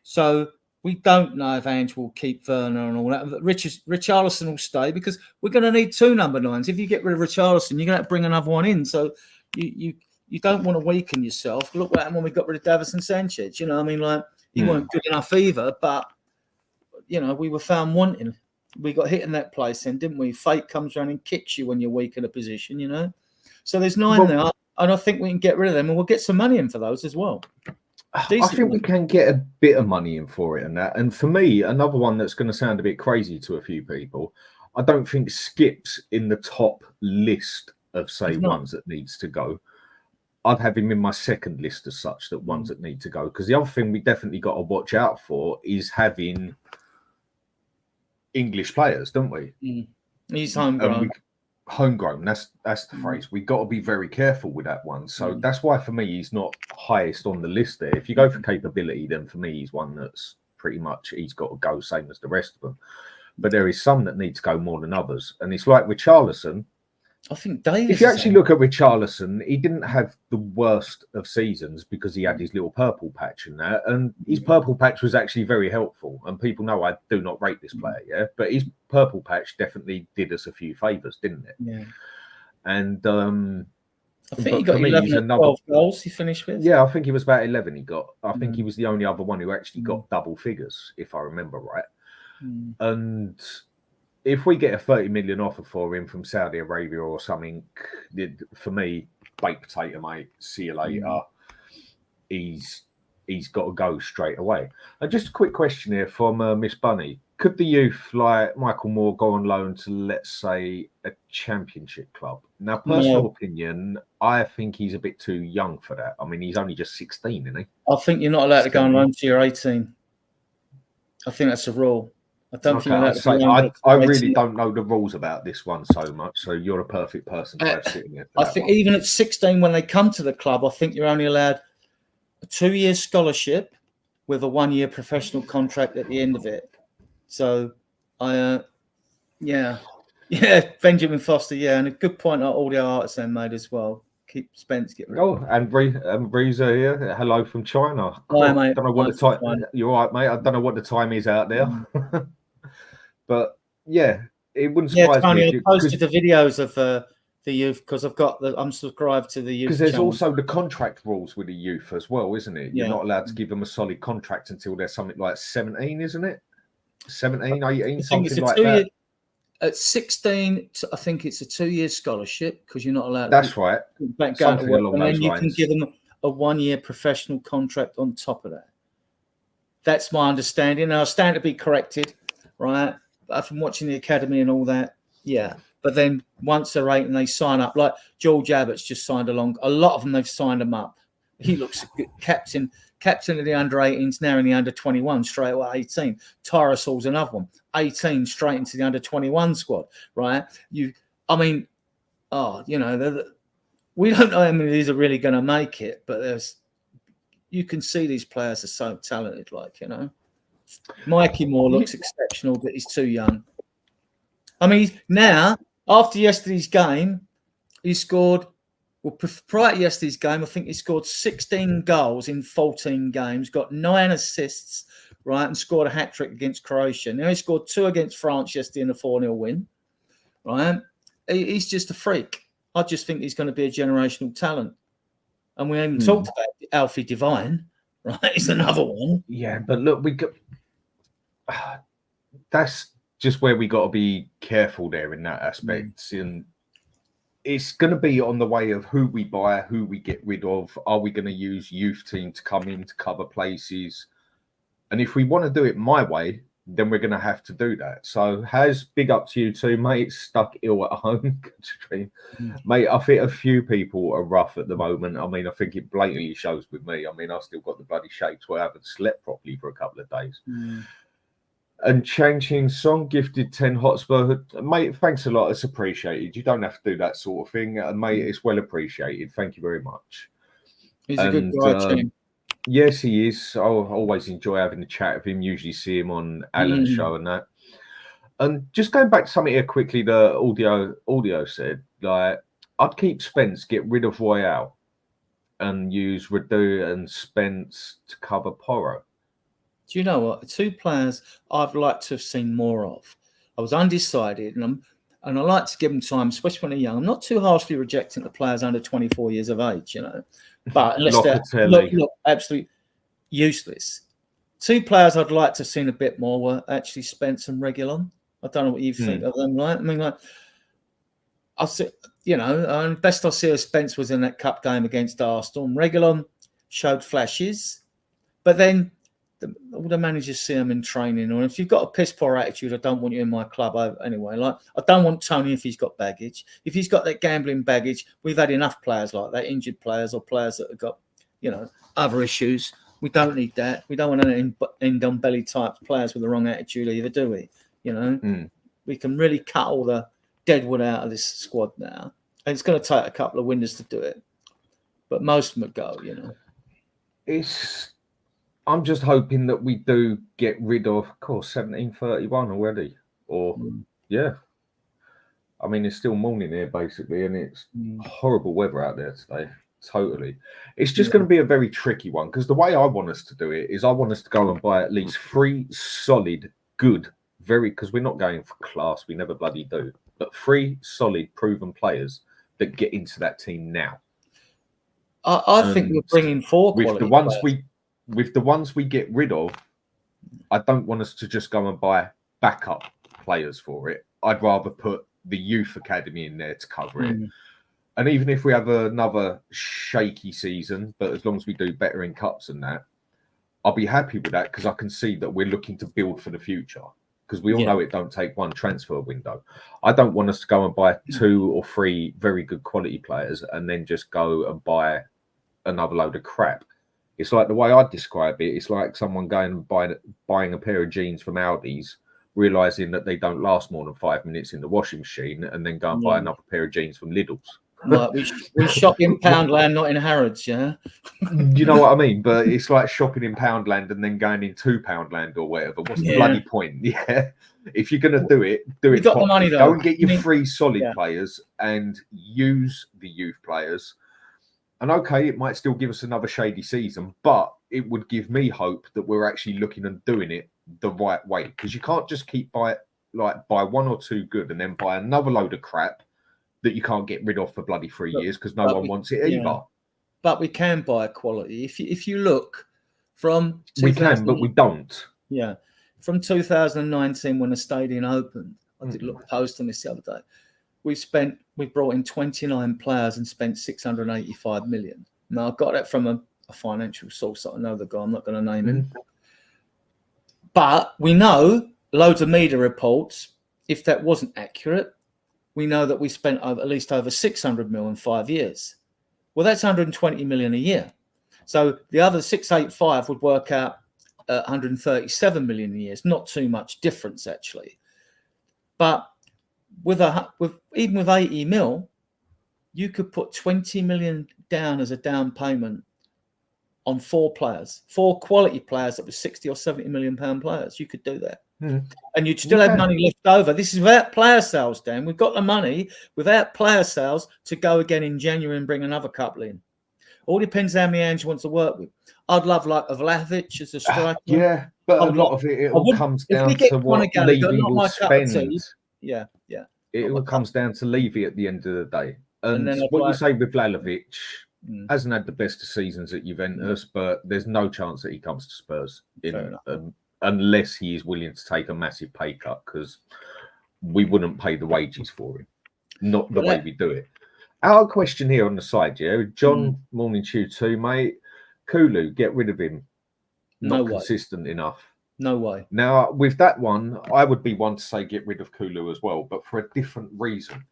So we don't know if Ange will keep Werner and all that. But Richarlison will stay because we're going to need 2 number 9s. If you get rid of Richarlison, you're going to have to bring another one in. So you don't want to weaken yourself. Look what happened when we got rid of Davison Sanchez. You know, I mean, like he weren't good enough either, but you know, we were found wanting We got hit in that place then, didn't we? Fate comes around and kicks you when you're weak in a position, you know. So there's 9 there, and I think we can get rid of them, and we'll get some money in for those as well. I think we can get a bit of money in for it and that. And for me, another one that's going to sound a bit crazy to a few people, I don't think Skip's in the top list of, say, ones that needs to go. I'd have him in my second list as such, that ones that need to go. Because the other thing we definitely got to watch out for is having English players, don't we? He's homegrown. Homegrown, that's the phrase. We've got to be very careful with that one. So that's why for me he's not highest on the list there. If you go for capability, then for me he's one that's pretty much, he's got to go same as the rest of them. But there is some that need to go more than others. And it's like with Richarlison, I think Davis, if you actually look at Richarlison, he didn't have the worst of seasons because he had his little purple patch in there. And his purple patch was actually very helpful. And people know I do not rate this player, yeah? But his purple patch definitely did us a few favours, didn't it? Yeah. And I think he got 11 or 12 goals he finished with. Yeah, I think he was about 11 he got. I think he was the only other one who actually got double figures, if I remember right. And if we get a 30 million offer for him from Saudi Arabia or something, for me, baked potato, mate. See you later. He's got to go straight away. And just a quick question here from Miss Bunny: could the youth like Michael Moore go on loan to, let's say, a championship club? Now, personal opinion, I think he's a bit too young for that. I mean, he's only just 16, isn't he? I think you're not allowed to go on loan till you're 18. I think that's a rule. I don't think I really don't know the rules about this one so much, so you're a perfect person to have sitting here. I think even at 16, when they come to the club, I think you're only allowed a 2-year scholarship with a 1-year professional contract at the end of it. So, Benjamin Foster, and a good point that all the artists then made as well. Keep Spence, get rid of and Reza here. Hello from China. Hi, mate. I don't know what the time. You're right, mate. I don't know what the time is out there. But yeah, it wouldn't surprise me. I posted the videos of the youth because I'm subscribed to the youth. Because there's also the contract rules with the youth as well, isn't it? You're not allowed to give them a solid contract until they're something like 17, isn't it? 17, 18, something like that. At 16, I think it's a 2-year scholarship because you're not allowed. That's right. Something along those lines. And then you can give them a 1-year professional contract on top of that. That's my understanding. Now I stand to be corrected, right? But from watching the academy and all that, But then once they're 8 and they sign up, like George Abbott's just signed along. A lot of them, they've signed him up. He looks good. Captain of the under-18s, now in the under-21, straight away 18. Tyrosol's another one. 18 straight into the under-21 squad, right? We don't know how many of these are really going to make it, but you can see these players are so talented, Mikey Moore looks exceptional, but he's too young. I mean, now, after yesterday's game, he scored, prior to yesterday's game, I think he scored 16 goals in 14 games, got 9 assists, right, and scored a hat-trick against Croatia. Now he scored 2 against France yesterday in a 4-0 win, right? He's just a freak. I just think he's going to be a generational talent. And we haven't talked about Alfie Devine, right? He's another one. Yeah, but look, that's just where we got to be careful there in that aspect. And it's going to be on the way of who we buy, who we get rid of. Are we going to use youth team to come in to cover places? And if we want to do it my way, then we're going to have to do that. So, big up to you too, mate. Stuck ill at home. Mate, I think a few people are rough at the moment. I mean, I think it blatantly shows with me. I mean, I still got the bloody shakes where I haven't slept properly for a couple of days. And changing song, gifted 10 Hotspur. Mate, thanks a lot. It's appreciated. You don't have to do that sort of thing. And mate, it's well appreciated. Thank you very much. He's a good guy, Tim. Yes, he is. I always enjoy having a chat with him. Usually see him on Alan's show and that. And just going back to something here quickly, the audio said, like, I'd keep Spence, get rid of Royale, and use Radu and Spence to cover Porro. Do you know what? 2 players I'd like to have seen more of. I was undecided, and I like to give them time, especially when they're young. I'm not too harshly rejecting the players under 24 years of age, But unless they're look absolutely useless. 2 players I'd like to have seen a bit more were actually Spence and Reguilon. I don't know what you think of them, right? I mean, like, I see, best I see of Spence was in that cup game against Arsenal. Reguilon showed flashes, but then all the managers see them in training. Or if you've got a piss poor attitude, I don't want you in my club anyway. Like, I don't want Tony if he's got baggage. If he's got that gambling baggage, we've had enough players like that, injured players or players that have got, other issues. We don't need that. We don't want any end on belly type players with the wrong attitude either, do we? We can really cut all the deadwood out of this squad now. And it's going to take a couple of winners to do it. But most of them go, I'm just hoping that we do get rid of course, 1731 already. Or, yeah. I mean, it's still morning here, basically, and it's horrible weather out there today. Totally. It's just going to be a very tricky one, because the way I want us to do it is I want us to go and buy at least 3 solid, good, because we're not going for class. We never bloody do. But 3 solid, proven players that get into that team now. I think we're bringing 4 quality players. With the ones we get rid of, I don't want us to just go and buy backup players for it. I'd rather put the youth academy in there to cover it. And even if we have another shaky season, but as long as we do better in cups than that, I'll be happy with that, because I can see that we're looking to build for the future. Because we all know it don't take one transfer window. I don't want us to go and buy 2 or 3 very good quality players and then just go and buy another load of crap. It's like the way I describe it. It's like someone going and buying a pair of jeans from Aldi's, realizing that they don't last more than 5 minutes in the washing machine, and then go and buy another pair of jeans from Lidl's. Like we shop in Poundland, not in Harrods, yeah. You know what I mean? But it's like shopping in Poundland and then going in £2 or whatever. What's the bloody point? Yeah. If you're gonna do it, do it. Got the money, though. Go and get your 3 solid players and use the youth players. And okay, it might still give us another shady season, but it would give me hope that we're actually looking and doing it the right way. Because you can't just keep buy 1 or 2 good and then buy another load of crap that you can't get rid of for bloody 3 years because no one wants it either. But we can buy quality. If you look from... We can, but we don't. Yeah. From 2019 when the stadium opened, I did look post on this the other day. We brought in 29 players and spent 685 million. Now, I got that from a financial source that I know the guy, I'm not going to name him. But we know loads of media reports, if that wasn't accurate, we know that we spent at least over 600 million in 5 years. Well, that's 120 million a year. So the other 685 would work out 137 million a year. It's not too much difference, actually. But even with 80 mil, you could put 20 million down as a down payment on 4 players, 4 quality players that were 60 or 70 million pound players. You could do that. And you'd still have money left over. This is without player sales, Dan. We've got the money without player sales to go again in January and bring another couple in. All depends how many Ange wants to work with. I'd love like a Vlahovic as a striker. Yeah, but a lot of it all comes down to what Levy will spend. Yeah. It all comes down to Levy at the end of the day. And what you say with Vlahovic, hasn't had the best of seasons at Juventus, but there's no chance that he comes to Spurs unless he is willing to take a massive pay cut, because we wouldn't pay the wages for him. Not the way we do it. Our question here on the side, John, morning to you too, mate. Kulu, get rid of him. Not consistent enough. No way. Now, with that one, I would be one to say get rid of Kulu as well, but for a different reason.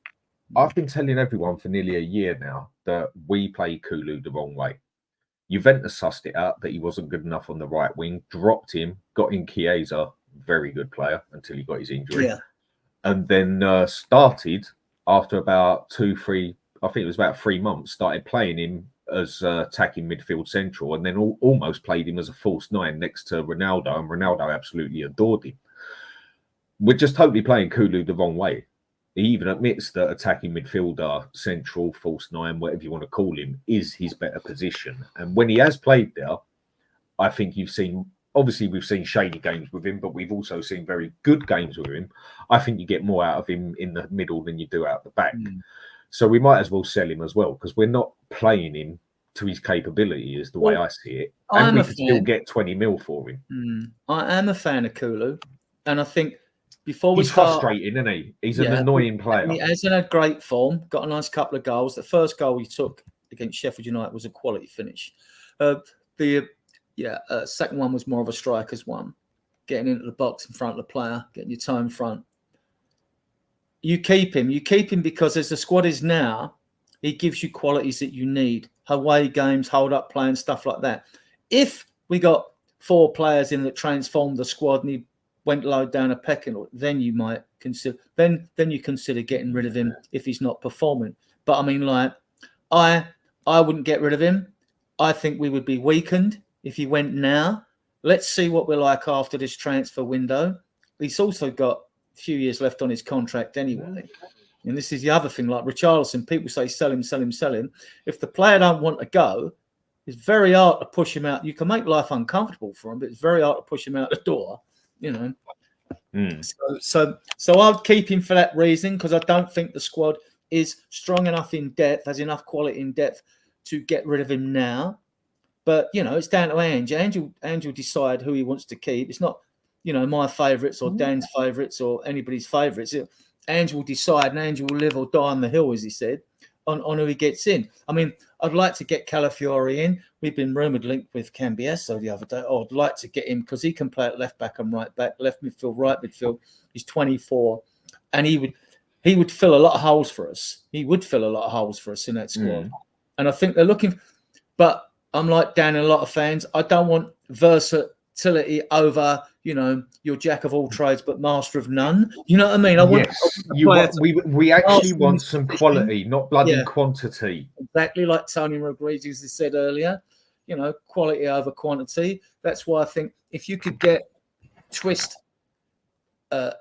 I've been telling everyone for nearly a year now that we play Kulu the wrong way. Juventus sussed it out that he wasn't good enough on the right wing, dropped him, got in Chiesa, very good player, until he got his injury. Yeah. And then started, after about 2-3, I think it was about 3 months, started playing him as attacking midfield central, and then almost played him as a false 9 next to Ronaldo, and Ronaldo absolutely adored him. We're just totally playing Kulu the wrong way. He even admits that attacking midfielder, central, false 9, whatever you want to call him, is his better position. And when he has played there, I think you've seen, obviously we've seen shady games with him, but we've also seen very good games with him. I think you get more out of him in the middle than you do out the back. So we might as well sell him as well, because we're not playing him to his capability, is the way I see it. And we could still get 20 mil for him. I am a fan of Kulu, and I think before we He's start, frustrating, isn't he? He's an annoying player. He hasn't had great form. Got a nice couple of goals. The first goal he took against Sheffield United was a quality finish. Second one was more of a striker's one, getting into the box in front of the player, getting your toe in front. You keep him because as the squad is now, he gives you qualities that you need. Away games, hold up play and stuff like that. If we got 4 players in that transformed the squad and he went low down a pecking order, then you might consider you consider getting rid of him if he's not performing. But I mean, like, I wouldn't get rid of him. I think we would be weakened if he went now. Let's see what we're like after this transfer window. He's also got a few years left on his contract anyway. And this is the other thing, like Richarlison, people say sell him, sell him, sell him. If the player don't want to go, it's very hard to push him out. You can make life uncomfortable for him, but it's very hard to push him out the door, you know. So I'd keep him for that reason, because I don't think the squad is strong enough in depth, has enough quality in depth to get rid of him now. But, you know, it's down to Ange. Ange will decide who he wants to keep. It's not, you know, my favourites or Dan's favourites or anybody's favourites. Ange will decide, and Ange will live or die on the hill, as he said, on who he gets in. I mean, I'd like to get Calafiori in. We've been rumoured linked with Cambiasso the other day. Oh, I'd like to get him because he can play at left back and right back, left midfield, right midfield. He's 24, and he would fill a lot of holes for us. He would fill a lot of holes for us in that squad. And I think they're looking. But I'm like Dan and a lot of fans. I don't want versatility over, you know, you're jack of all trades but master of none. You know what I mean? We actually want some quality, not bloody quantity. Exactly like Tony Rodriguez has said earlier. You know, quality over quantity. That's why I think if you could twist the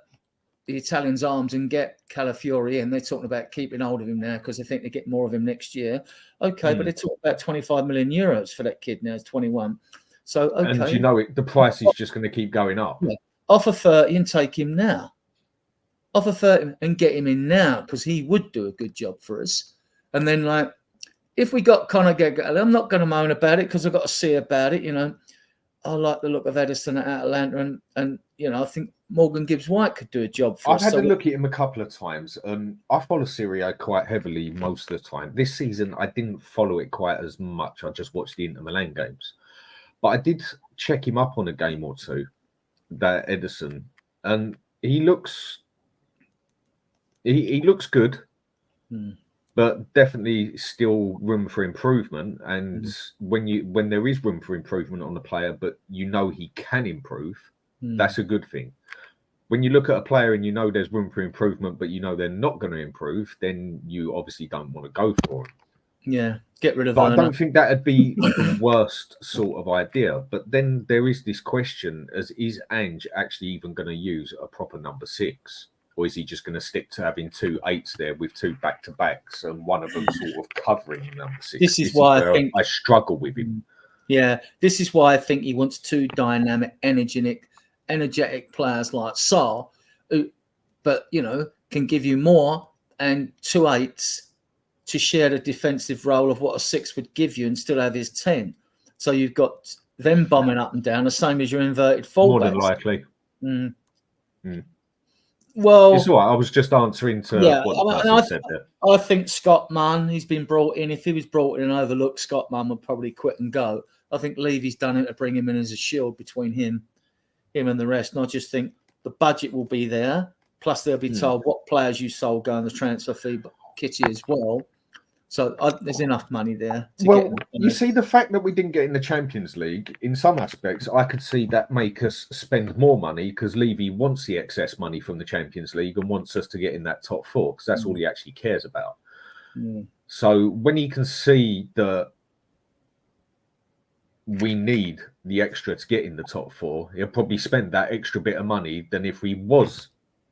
Italians' arms and get Calafiori in, they're talking about keeping hold of him now because they think they get more of him next year. Okay, but they're talking about 25 million euros for that kid now. He's 21. So, okay. And you know, the price is just going to keep going up. Yeah. Offer 30 and take him now. Offer 30 and get him in now because he would do a good job for us. And then, like, if we got Conor Gallagher, I'm not going to moan about it because I've got to see about it. You know, I like the look of Edison at Atalanta, and you know, I think Morgan Gibbs-White could do a job for us. I've had a look at him a couple of times. I follow Serie A quite heavily most of the time. This season, I didn't follow it quite as much. I just watched the Inter Milan games. But I did check him up on a game or two, that Edison, and he looks good, but definitely still room for improvement. And when there is room for improvement on the player, but you know he can improve, that's a good thing. When you look at a player and you know there's room for improvement, but you know they're not going to improve, then you obviously don't want to go for it. Yeah, get rid of. But I don't think that'd be the worst sort of idea. But then there is this question: is Ange actually even going to use a proper number 6, or is he just going to stick to having 2 8s there with 2 back-to-backs and one of them sort of covering number 6? This is why I think I struggle with him. Yeah, this is why I think he wants 2 dynamic, energetic players like Saul, who, but you know, can give you more, and 2 8s. To share the defensive role of what a 6 would give you and still have his 10. So you've got them bombing up and down, the same as your inverted fullbacks. More than likely. Well, it's all right. I was just answering to what the person said there. I think Scott Munn, he's been brought in. If he was brought in and overlooked, Scott Munn would probably quit and go. I think Levy's done it to bring him in as a shield between him and the rest. And I just think the budget will be there. Plus, they'll be told what players you sold go on the transfer fee kitty as well. So there's enough money there. You see, the fact that we didn't get in the Champions League, in some aspects, I could see that make us spend more money because Levy wants the excess money from the Champions League and wants us to get in that top 4 because that's all he actually cares about. So when he can see that we need the extra to get in the top 4, he'll probably spend that extra bit of money than if we was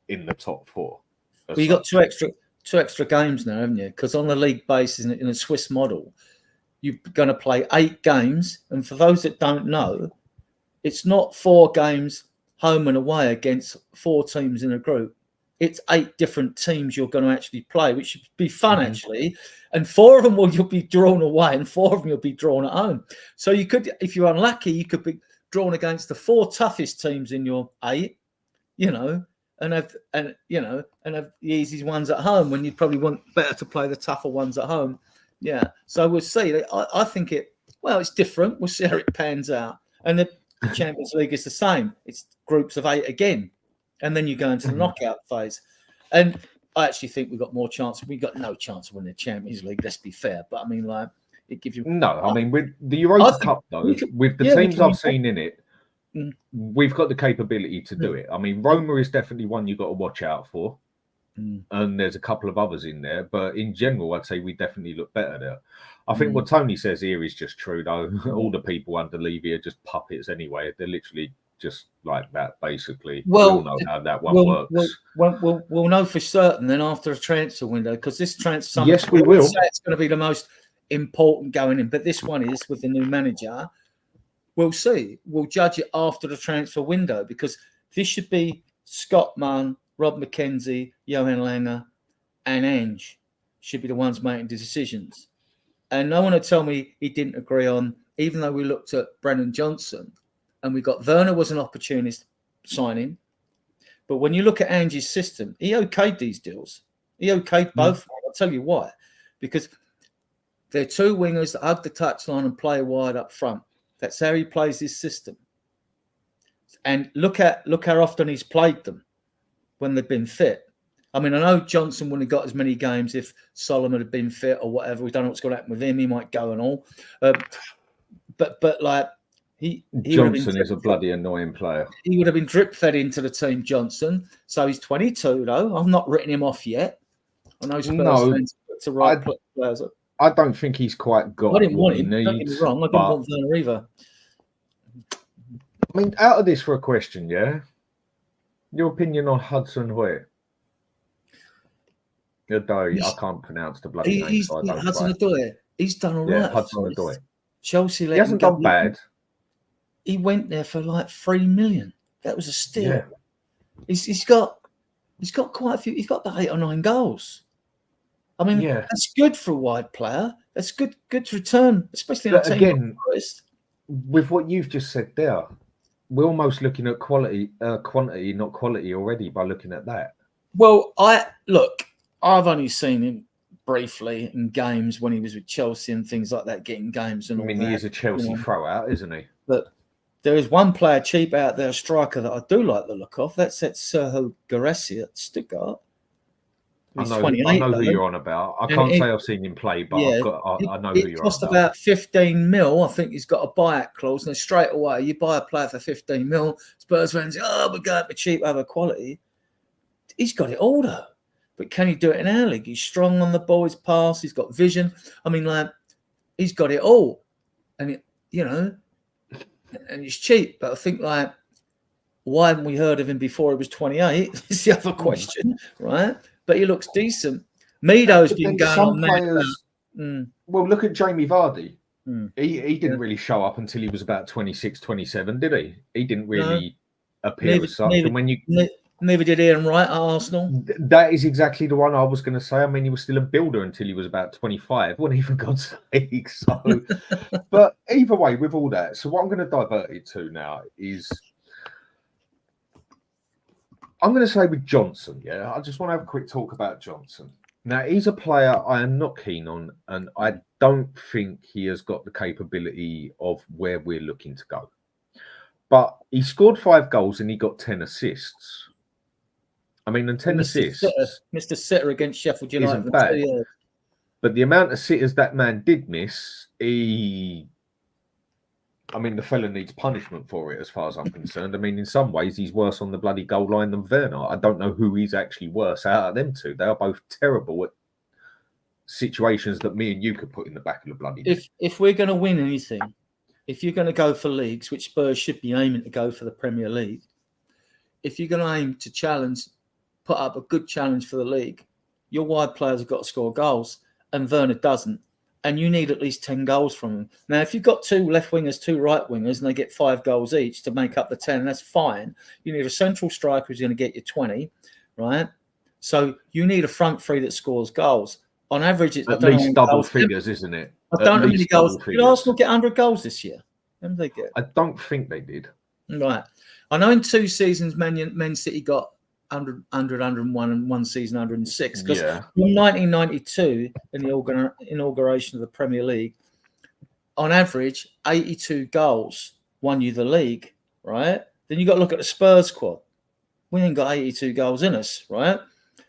in the top 4. Well, you got two extra games now, haven't you? Because on the league basis, in a Swiss model, you're going to play 8 games. And for those that don't know, it's not 4 games home and away against 4 teams in a group. It's 8 different teams you're going to actually play, which should be fun, actually. And 4 of them you'll be drawn away and 4 of them you'll be drawn at home. So you could, if you're unlucky, you could be drawn against the 4 toughest teams in your 8, you know, and have the easy ones at home when you probably want better to play the tougher ones at home. Yeah, so we'll see. I think it's different. We'll see how it pans out. And the Champions League is the same. It's groups of 8 again, and then you go into the knockout phase. And I actually think we've got more chance. We've got no chance of winning the Champions League. Let's be fair. But I mean, like, it gives you with the Europa Cup though, with the teams I've seen in it, we've got the capability to do it. I mean, Roma is definitely one you've got to watch out for. And there's a couple of others in there, but in general, I'd say we definitely look better there. I think what Tony says here is just true, though. All the people under Levy are just puppets anyway. They're literally just like that, basically. Well, we all know how that one works. We'll know for certain then after a transfer window, because this transfer, yes, we will. Say it's going to be the most important going in, but this one is with the new manager. We'll see. We'll judge it after the transfer window, because this should be Scott Munn, Rob McKenzie, Johan Langer, and Ange should be the ones making the decisions. And no one will tell me he didn't agree on, even though we looked at Brennan Johnson and we got Werner was an opportunist signing. But when you look at Ange's system, he okayed these deals. He okayed both. I'll tell you why. Because they're 2 wingers that hug the touchline and play wide up front. That's how he plays his system. And look how often he's played them when they've been fit. I mean, I know Johnson wouldn't have got as many games if Solomon had been fit or whatever. We don't know what's going to happen with him. He might go and all. But like, he Johnson is a bloody annoying player. He would have been drip fed into the team, Johnson. So he's 22, though. I've not written him off yet. I know Spurs fans to write players up. I don't think he's quite got. I didn't want him. Needs, don't get me wrong. I didn't want Werner either. I mean, out of this for a question, yeah. Your opinion on HotspurHood? I can't pronounce the bloody name. HotspurHood. He's done all right. HotspurHood. Chelsea. He hasn't done bad. He went there for like 3 million. That was a steal. Yeah. He's got quite a few. He's got about 8 or 9 goals. I mean, that's good for a wide player. That's good return, especially in a team. Again, with what you've just said there, we're almost looking at quantity, not quality already by looking at that. Well, I've only seen him briefly in games when he was with Chelsea and things like that, getting games and all that. I mean, he is a Chelsea throw-out, isn't he? But there is one player cheap out there, a striker that I do like the look of. That's Sergio Guirassy at Stuttgart. He's 28. I know who you're on about. I can't say I've seen him play, but I know who you're on about. It cost about 15 mil. I think he's got a buyout clause. And straight away, you buy a player for 15 mil. Spurs fans say, we're going for cheap over quality. He's got it all, though. But can he do it in our league? He's strong on the ball. He's pass. He's got vision. I mean, like, he's got it all. And, and he's cheap. But I think, like, why haven't we heard of him before he was 28? Is the other question, right? But he looks decent. Mido's been going on players, Well, look at Jamie Vardy. He didn't really show up until he was about 26, 27, did he? He didn't really appear as such. Neither did Ian Wright at Arsenal. That is exactly the one I was going to say. I mean, he was still a builder until he was about 25. Wasn't even God's sake. So, but either way, with all that, so what I'm going to divert it to now is, I'm going to say with Johnson, I just want to have a quick talk about Johnson. Now, he's a player I am not keen on, and I don't think he has got the capability of where we're looking to go. But he scored 5 goals and he got 10 assists. I mean, and 10 assists. Mr. Sitter against Sheffield United. Isn't bad. But the amount of sitters that man did miss, I mean, the fella needs punishment for it, as far as I'm concerned. I mean, in some ways, he's worse on the bloody goal line than Werner. I don't know who he's actually worse out of them two. They are both terrible at situations that me and you could put in the back of the bloody net. If we're going to win anything, if you're going to go for leagues, which Spurs should be aiming to go for the Premier League, if you're going to aim to challenge, put up a good challenge for the league, your wide players have got to score goals, and Werner doesn't. And you need at least 10 goals from them. Now, if you've got 2 left wingers, 2 right wingers, and they get 5 goals each to make up the 10, that's fine. You need a central striker who's going to get you 20, right? So you need a front 3 that scores goals. On average, it's at least double figures, isn't it? I don't know how many goals. Did Arsenal get 100 goals this year? How did they get? I don't think they did. Right. I know in 2 seasons, Man City got 101, and one season 106. Because Yeah. from 1992, in the inauguration of the Premier League, on average, 82 goals won you the league, right? Then you got to look at the Spurs squad. We ain't got 82 goals in us, right?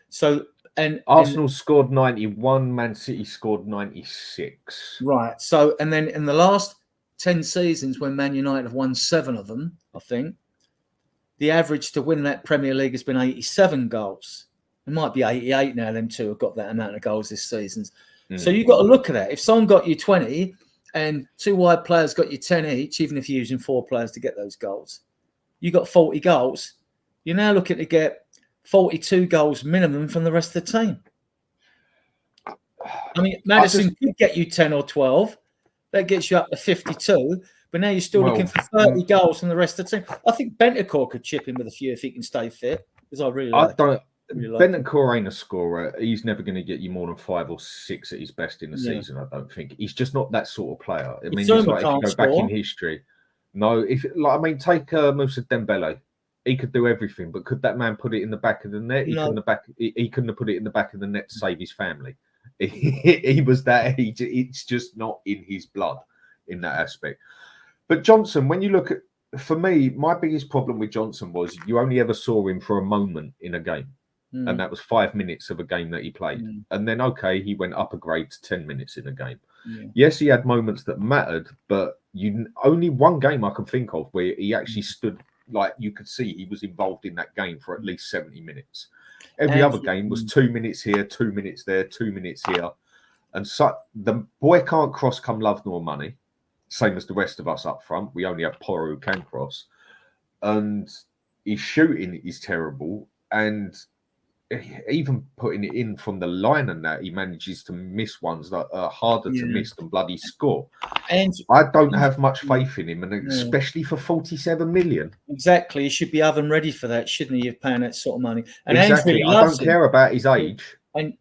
So, and Arsenal scored 91, Man City scored 96. Right. So, and then in the last 10 seasons, when Man United have won 7 of them, I think, the average to win that Premier League has been 87 goals. It might be 88 now, them two have got that amount of goals this season. So you've got to look at that. If someone got you 20 and 2 wide players got you 10 each, even if you're using 4 players to get those goals, you got 40 goals. You're now looking to get 42 goals minimum from the rest of the team. I mean, Maddison could get you 10 or 12. That gets you up to 52. But now you're still looking for 30 goals from the rest of the team. I think Bentancur could chip in with a few if he can stay fit. Because I really like Bentancur ain't a scorer. He's never going to get you more than 5 or 6 at his best in the season, I don't think. He's just not that sort of player. I mean, it's like if you go back in history. No, take Moussa Dembele. He could do everything, but could that man put it in the back of the net? He couldn't have put it in the back of the net to save his family. He was that age. It's just not in his blood in that aspect. But Johnson, when you look at, for me, my biggest problem with Johnson was you only ever saw him for a moment in a game. And that was 5 minutes of a game that he played. And then, okay, he went up a grade to 10 minutes in a game. Yes, he had moments that mattered, but only one game I can think of where he actually stood, like you could see he was involved in that game for at least 70 minutes. Every other game was 2 minutes here, 2 minutes there, 2 minutes here. And so the boy can't cross come love nor money, same as the rest of us up front. We only have Porro who can cross. And his shooting is terrible. And even putting it in from the line and that, he manages to miss ones that are harder to miss than bloody score. And I don't have much faith in him, and especially for 47 million. Exactly. He should be oven ready for that, shouldn't he, of paying that sort of money? And exactly. Ange really I don't care about his age. And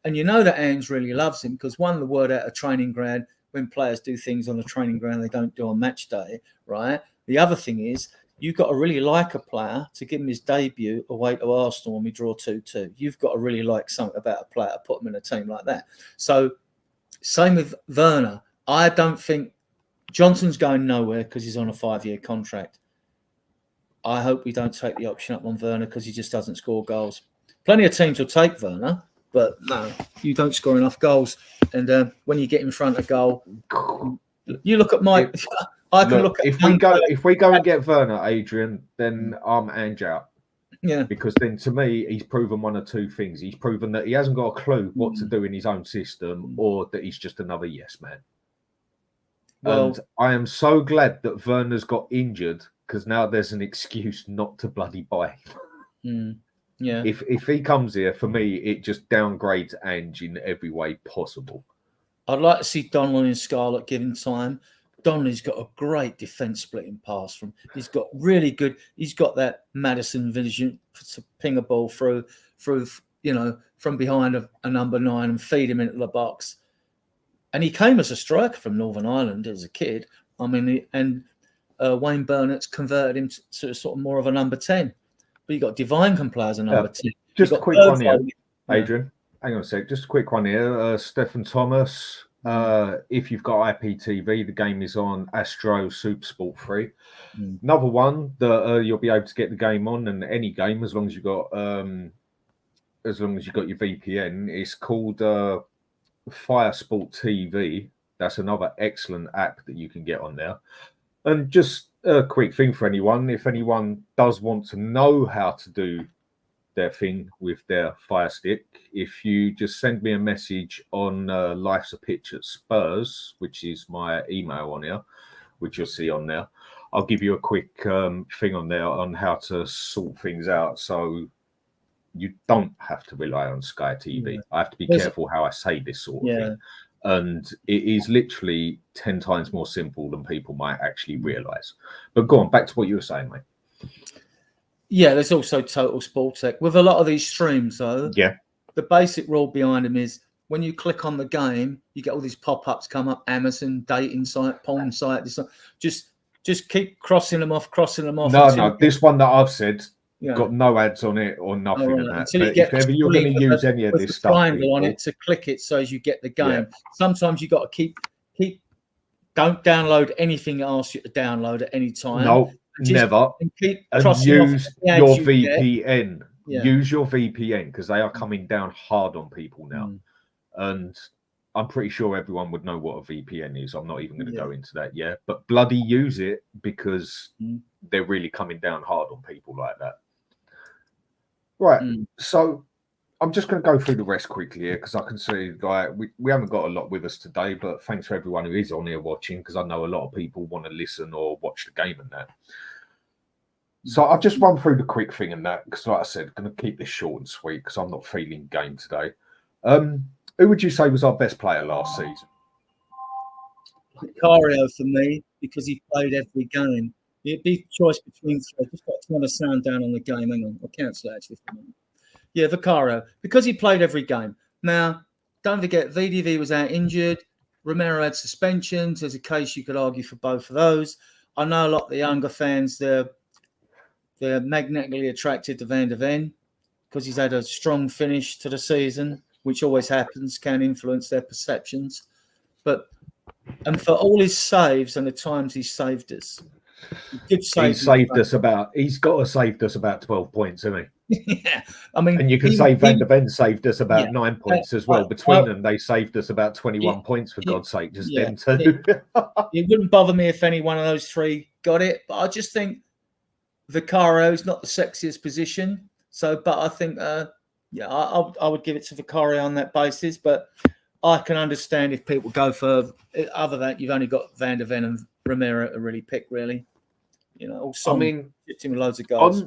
and you know that Ange really loves him, because one, the word out of training ground, when players do things on the training ground they don't do on match day, right? The other thing is, you've got to really like a player to give him his debut away to Arsenal when we draw 2-2. You've got to really like something about a player, put him in a team like that. So, same with Werner. I don't think Johnson's going nowhere because he's on a 5-year contract. I hope we don't take the option up on Werner because he just doesn't score goals. Plenty of teams will take Werner, but no, you don't score enough goals. And when you get in front of goal, you look at Mike. If we go and get Werner, Adrian, then I'm Ange out. Yeah. Because then to me, he's proven one or two things. He's proven that he hasn't got a clue what to do in his own system, or that he's just another yes man. Well, and I am so glad that Werner's got injured, because now there's an excuse not to bloody buy him. Yeah. If he comes here, for me, it just downgrades Ange in every way possible. I'd like to see Donnelly and Scarlett given time. Donnelly's got a great defence splitting pass from. He's got really good. He's got that Maddison vision to ping a ball through, from behind a number 9 and feed him into the box. And he came as a striker from Northern Ireland as a kid. I mean, Wayne Burnett's converted him to sort of more of a number 10. But you got Divine can play as a number 10. Just a quick one here, Adrian. Hang on a sec. Just a quick one here. Stephen Thomas. If you've got IPTV, the game is on Astro Supersport 3. Another one that you'll be able to get the game on, and any game as long as you got your VPN. It's called Fire Sport TV. That's another excellent app that you can get on there. And just a quick thing for anyone: if anyone does want to know how to do their thing with their Fire Stick, if you just send me a message on Life's a Pitch at Spurs, which is my email on here, which you'll see on there, I'll give you a quick thing on there on how to sort things out, so you don't have to rely on Sky TV. I have to be careful how I say this sort of thing. And it is literally 10 times more simple than people might actually realise. But go on, back to what you were saying, mate. Yeah, there's also Total Sport Tech. With a lot of these streams, though, the basic rule behind them is when you click on the game, you get all these pop-ups come up, Amazon, dating site, porn site. Just keep crossing them off. No, this one that I've said, Yeah. Got no ads on it or nothing Right. in that. Until But you get if ever you're going to use any of with this the stuff, triangle on people, it to click it so as you get the game. Yeah. Sometimes you got to keep. Don't download anything that asks you to download at any time. no, Just never. keep And crossing off use the ads your you get. VPN. Yeah. Use your VPN because they are coming down hard on people now. And I'm pretty sure everyone would know what a VPN is. I'm not even going to go into that yet. But bloody use it because they're really coming down hard on people like that. Right. So I'm just going to go through the rest quickly here because I can see like we haven't got a lot with us today, but thanks for everyone who is on here watching because I know a lot of people want to listen or watch the game and that. So I'll just run through the quick thing and that because, like I said, I'm going to keep this short and sweet because I'm not feeling game today. Who would you say was our best player last season? Vicario for me because he played every game. It'd be a choice between three. I just got to turn the sound down on the game. Hang on, I'll cancel it actually for a minute. Yeah, Vicario because he played every game. Now, don't forget, VDV was out injured. Romero had suspensions. There's a case you could argue for both of those. I know a lot of the younger fans, they're magnetically attracted to Van de Ven because he's had a strong finish to the season, which always happens, can influence their perceptions. And for all his saves and the times he's saved us, he's got to saved us about 12 points, hasn't he? Yeah. I mean, and you can say Van de Ven saved us about 9 points as well. Between them, they saved us about 21 points, for God's sake, just them two. It wouldn't bother me if any one of those three got it, but I just think Vicario is not the sexiest position. So, but I think, I would give it to Vicario on that basis. But I can understand if people go for other than that. You've only got Van de Ven and Romero to really pick, really. You know, also, I mean, him with loads of goals.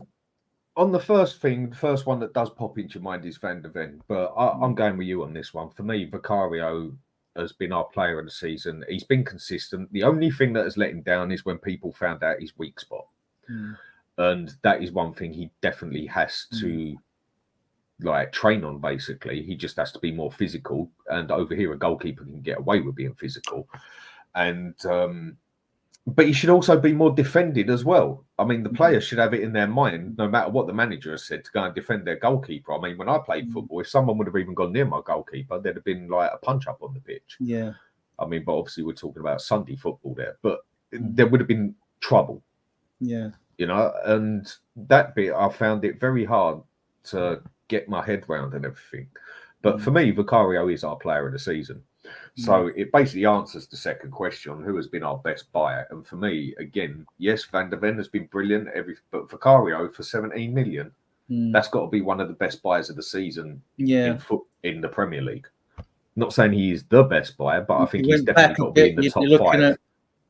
On the first one that does pop into your mind is Van de Ven, but I'm going with you on this one. For me, Vicario has been our player of the season. He's been consistent. The only thing that has let him down is when people found out his weak spot. And that is one thing he definitely has to train on, basically. He just has to be more physical. And over here, a goalkeeper can get away with being physical. And but he should also be more defended as well. I mean, the players should have it in their mind, no matter what the manager has said, to go and defend their goalkeeper. I mean, when I played football, if someone would have even gone near my goalkeeper, there'd have been like a punch up on the pitch. Yeah. I mean, but obviously we're talking about Sunday football there, but there would have been trouble. Yeah. You know, and that bit, I found it very hard to get my head round and everything. But for me, Vicario is our player of the season. So it basically answers the second question, who has been our best buyer? And for me, again, yes, Van de Ven has been brilliant, but Vicario for 17 million, that's got to be one of the best buyers of the season in the Premier League. Not saying he is the best buyer, but I think he's definitely got to be in the top five.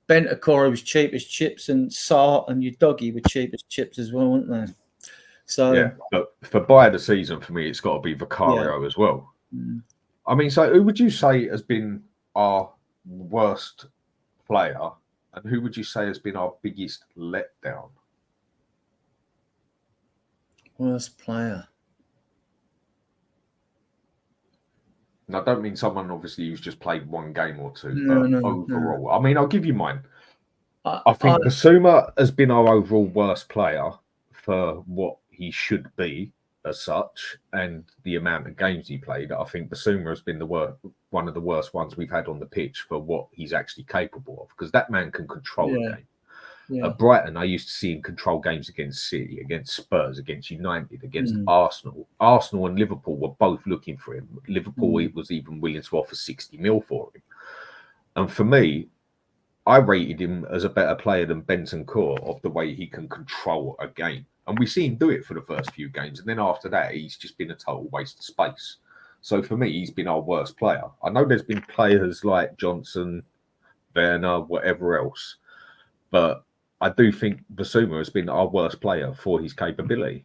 Bentancur was cheap as chips, and Sarr and Udogie were cheap as chips as well, weren't they? So yeah, but for buyer of the season, for me, it's got to be Vicario as well. I mean, so who would you say has been our worst player, and who would you say has been our biggest letdown? Worst player. And I don't mean someone obviously who's just played one game or two, but overall. No. I mean, I'll give you mine. I think Basuma has been our overall worst player for what he should be as such, and the amount of games he played. I think Basuma has been one of the worst ones we've had on the pitch for what he's actually capable of, because that man can control a game. At Brighton, I used to see him control games against City, against Spurs, against United, against Arsenal. Arsenal and Liverpool were both looking for him. Liverpool was even willing to offer 60 mil for him. And for me, I rated him as a better player than Bentancur of the way he can control a game. And we see him do it for the first few games. And then after that, he's just been a total waste of space. So for me, he's been our worst player. I know there's been players like Johnson, Werner, whatever else. But I do think Basuma has been our worst player for his capability.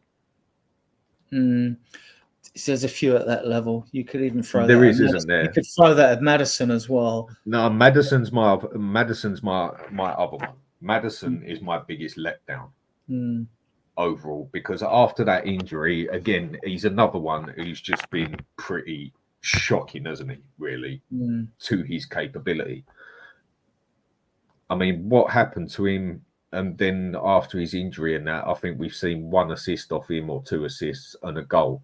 There's a few at that level. You could even throw there that. Isn't there? You could throw that at Maddison as well. No, Maddison's my other one. Maddison is my biggest letdown overall, because after that injury, again, he's another one who's just been pretty shocking, hasn't he? Really, to his capability. I mean, what happened to him And then after his injury and that, I think we've seen 1 assist off him or 2 assists and a goal.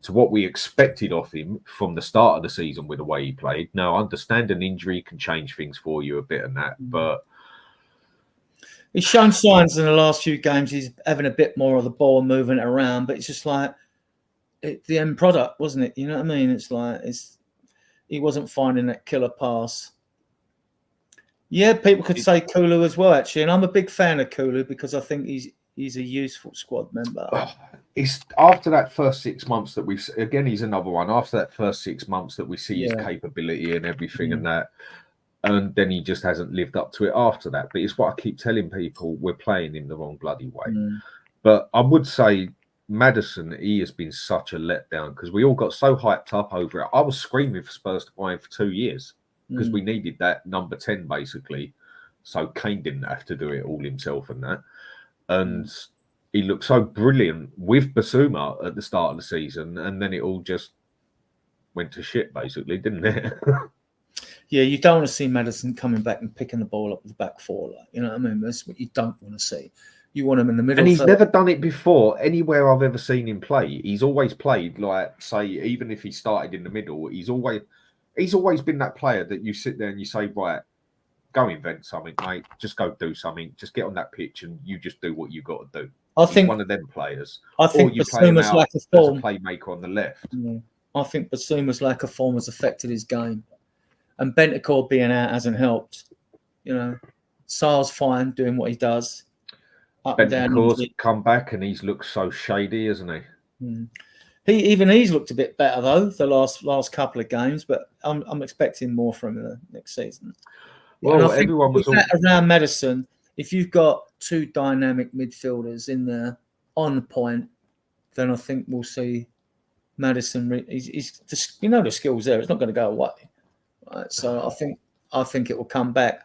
To what we expected of him from the start of the season with the way he played. Now, I understand an injury can change things for you a bit and that, but he's shown signs in the last few games. He's having a bit more of the ball and moving it around, but it's just like the end product, wasn't it? You know what I mean? It's like he wasn't finding that killer pass. Yeah, people could say Kulu as well, actually, and I'm a big fan of Kulu because I think he's a useful squad member. It's after that first 6 months that we've again, he's another one. After that first 6 months that we see his capability and everything and that, and then he just hasn't lived up to it after that. But it's what I keep telling people: we're playing him the wrong bloody way. But I would say Maddison, he has been such a letdown because we all got so hyped up over it. I was screaming for Spurs to buy him for 2 years because we needed that number 10 basically, so Kane didn't have to do it all himself and that. And he looked so brilliant with Basuma at the start of the season, and then it all just went to shit, basically, didn't it? Yeah, you don't want to see Maddison coming back and picking the ball up with the back four. Like, you know what I mean? That's what you don't want to see. You want him in the middle. And he's never done it before anywhere I've ever seen him play. He's always played like, say, even if he started in the middle, he's always been that player that you sit there and you say, right, go invent something, mate. Just go do something. Just get on that pitch and you just do what you got to do. I think one of them players. I think Basuma's lack of form as a playmaker on the left. I think Basuma's lack of form has affected his game, and Bentancur being out hasn't helped. You know, Sar's fine doing what he does. Bentancur's come back and he's looked so shady, isn't he? He's looked a bit better though the last couple of games, but I'm expecting more from him the next season. Well, and everyone was around Maddison. If you've got two dynamic midfielders in there on point, then I think we'll see Maddison. He's the skills there. It's not going to go away, right? So I think it will come back.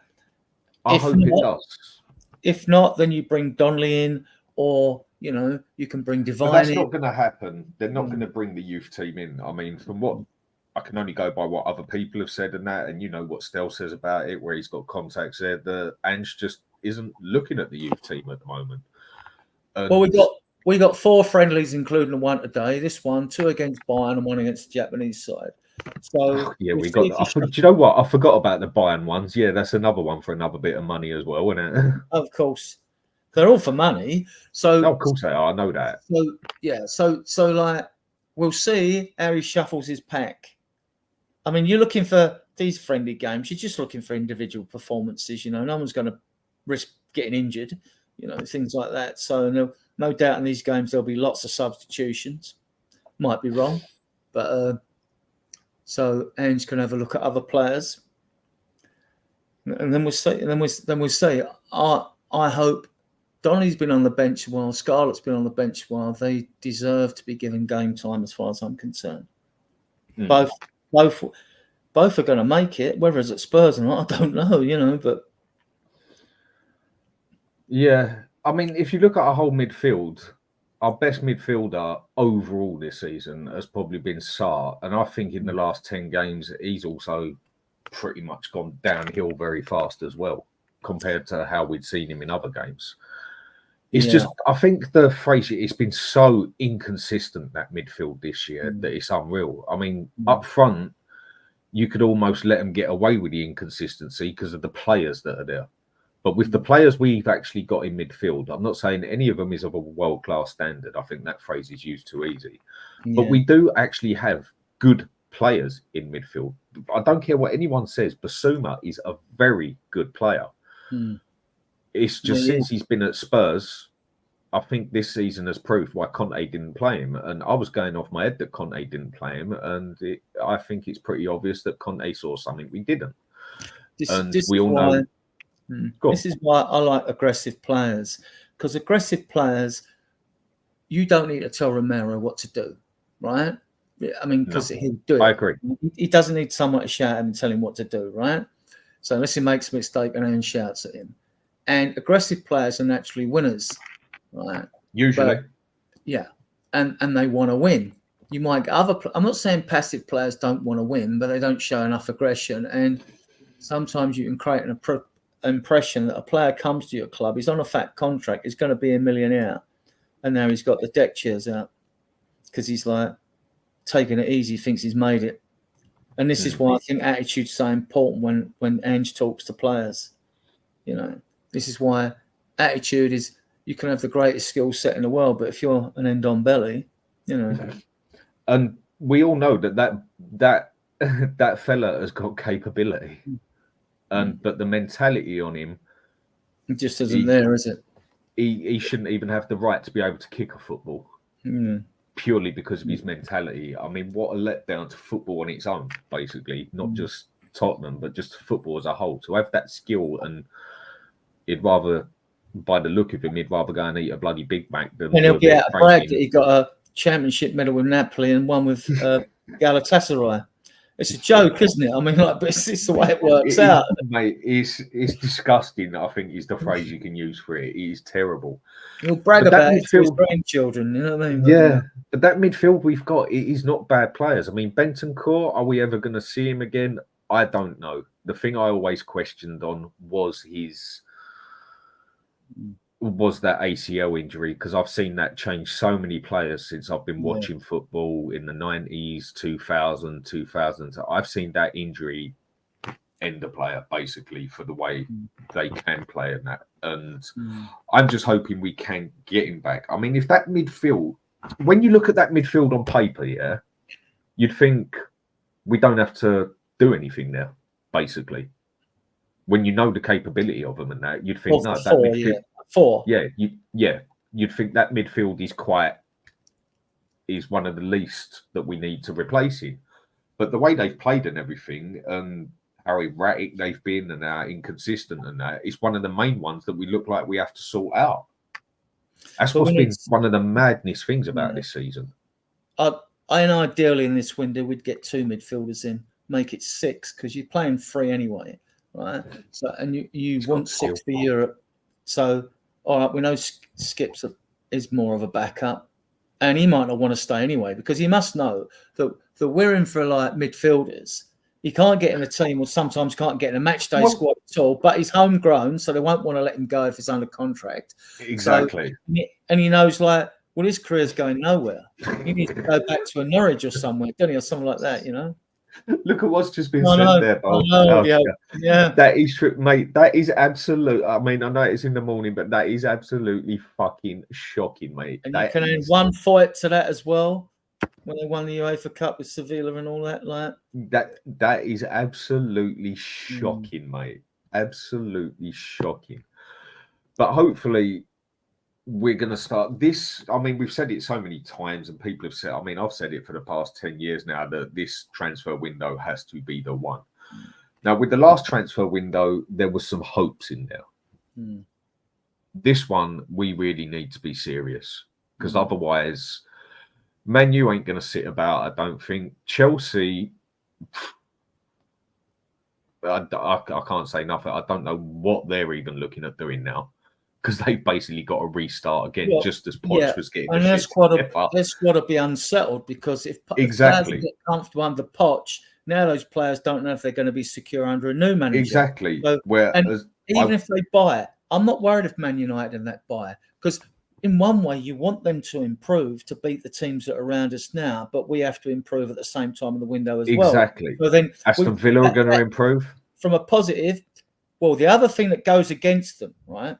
I hope it does. If not, then you bring Donnelly in, or you can bring Divine. But that's not going to happen. They're not going to bring the youth team in. I mean, from what I can only go by what other people have said and that, and you know what Stell says about it, where he's got contacts there. The Ange just isn't looking at the youth team at the moment. And well, we got 4 friendlies, including the one today. This one, 2 against Bayern and 1 against the Japanese side. So yeah, we got. Do you know what? I forgot about the Bayern ones. Yeah, that's another one for another bit of money as well, isn't it? Of course, they're all for money. So of course they are. I know that. So yeah, so like we'll see how he shuffles his pack. I mean, you're looking for these friendly games. You're just looking for individual performances. No one's going to risk getting injured. Things like that. So no doubt in these games there'll be lots of substitutions. Might be wrong, but so Ange can have a look at other players, and then we'll see. And then we'll see. I hope Donny's been on the bench a while. Scarlett's been on the bench a while. They deserve to be given game time, as far as I'm concerned. Both are going to make it. Whether it's at Spurs or not, I don't know. But yeah, I mean, if you look at our whole midfield, our best midfielder overall this season has probably been Sar. And I think in the last 10 games, he's also pretty much gone downhill very fast as well, compared to how we'd seen him in other games. It's just, I think the phrase, it's been so inconsistent, that midfield this year, that it's unreal. I mean, up front, you could almost let them get away with the inconsistency because of the players that are there. But with the players we've actually got in midfield, I'm not saying any of them is of a world-class standard. I think that phrase is used too easy. Yeah. But we do actually have good players in midfield. I don't care what anyone says. Basuma is a very good player. It's just since he's been at Spurs, I think this season has proved why Conte didn't play him. And I was going off my head that Conte didn't play him. And I think it's pretty obvious that Conte saw something we didn't. We all know. This is why I like aggressive players, because aggressive players, you don't need to tell Romero what to do, right? I mean, because he'll do it. I agree. He doesn't need someone to shout at him and tell him what to do, right? So unless he makes a mistake and then shouts at him. And aggressive players are naturally winners, right? Usually. But, and they want to win. You might get I'm not saying passive players don't want to win, but they don't show enough aggression. And sometimes you can create impression that a player comes to your club, he's on a fat contract, he's going to be a millionaire, and now he's got the deck chairs out because he's like taking it easy, thinks he's made it. And this is why I think attitude's so important when Ange talks to players. You know, this is why attitude is, you can have the greatest skill set in the world, but if you're an end on belly, you know. And we all know that fella has got capability. But the mentality on him, it just isn't there, is it? He shouldn't even have the right to be able to kick a football. Purely because of his mentality. I mean, what a letdown to football on its own, basically. Not just Tottenham, but just football as a whole. To have that skill, and he'd rather, by the look of him, he'd rather go and eat a bloody Big Mac than... And he'll get out of brag that he got a championship medal with Napoli and one with Galatasaray. It's a joke, isn't it? I mean, like, but it's the way it works out. Mate, it's disgusting, I think is the phrase you can use for it. It is terrible. He'll brag about it to his grandchildren, you know what I mean? Yeah, but that midfield we've got, it is not bad players. I mean, Bentancur, are we ever going to see him again? I don't know. The thing I always questioned on was that ACL injury, because I've seen that change so many players since I've been watching football in the 90s, 2000s. I've seen that injury end a player, basically, for the way they can play in that. And I'm just hoping we can get him back. I mean, if that midfield, when you look at that midfield on paper, yeah, you'd think we don't have to do anything there, basically. When you know the capability of them and that, you'd think, no, that midfield... You'd think that midfield is one of the least that we need to replace him. But the way they've played and everything, and how erratic they've been and how inconsistent and that, it's one of the main ones that we look like we have to sort out. That's what's been one of the madness things about this season. Ideally in this window, we'd get 2 midfielders in, make it 6, because you're playing 3 anyway, right? So, and you want 6 for Europe. So, all right, we know Skips is more of a backup, and he might not want to stay anyway, because he must know that we're in for like midfielders. He can't get in the team, or sometimes can't get in a match day squad at all, but he's homegrown, so they won't want to let him go if he's under contract. Exactly. So, and he knows, like, well, his career's going nowhere. He needs to go back to a Norwich or somewhere, don't he, or something like that, you know? Look at what's just been said there, Bob. Yeah. That is true, mate. That is absolute. I mean, I know it's in the morning, but that is absolutely fucking shocking, mate. And you can add one fight to that as well, when they won the UEFA Cup with Sevilla and all that. Like that is absolutely shocking, mate. Absolutely shocking. But hopefully, we're going to start this. I mean, we've said it so many times, and people have said, I mean, I've said it for the past 10 years now, that this transfer window has to be the one. Now, with the last transfer window, there was some hopes in there. This one, we really need to be serious, because otherwise, Man U ain't going to sit about, I don't think. Chelsea, I can't say nothing. I don't know what they're even looking at doing now, because they've basically got to restart again, just as Poch was getting. And their squad to be unsettled, because if players get comfortable under Poch, now those players don't know if they're going to be secure under a new manager. Exactly. So, even if they buy it, I'm not worried if Man United and that buy it, because in one way you want them to improve to beat the teams that are around us now, but we have to improve at the same time in the window as well. Exactly. So then Aston Villa are going to improve. From a positive, well, the other thing that goes against them, right?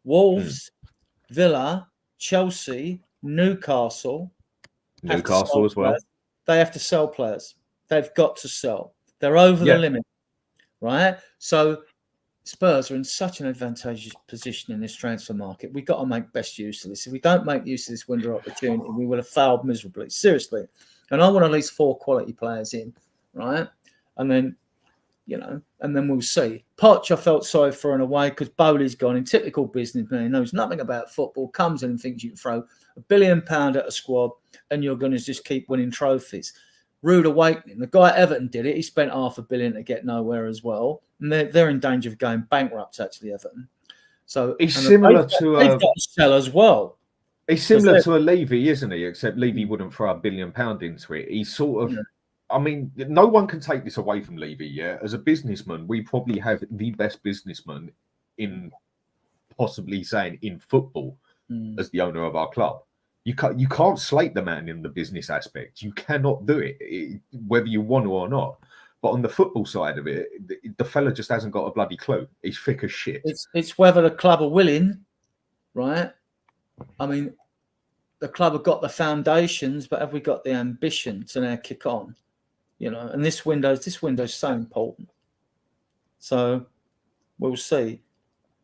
Wolves, Villa, Chelsea, Newcastle as well. They have to sell players. They've got to sell. They're over the limit, right? So Spurs are in such an advantageous position in this transfer market. We've got to make best use of this. If we don't make use of this window opportunity, we will have failed miserably, seriously. And I want at least 4 quality players in, right? And then, and then we'll see. Poch, I felt sorry for in a way, because Bowley's gone. In typical businessman, he knows nothing about football, comes in and thinks you can throw £1 billion at a squad and you're going to just keep winning trophies. Rude awakening. The guy at Everton did it. He spent £500 million to get nowhere as well. And they're in danger of going bankrupt, actually, Everton. So it's similar to... They've got to sell as well. It's similar to a Levy, isn't he? Except Levy wouldn't throw £1 billion into it. He's sort of... I mean, no one can take this away from Levy. Yeah, as a businessman, we probably have the best businessman in possibly saying in football as the owner of our club. You can't slate the man in the business aspect. You cannot do it, whether you want to or not. But on the football side of it, the fella just hasn't got a bloody clue. He's thick as shit. It's whether the club are willing, right? I mean, the club have got the foundations, but have we got the ambition to now kick on? You know, and this window's so important. So we'll see.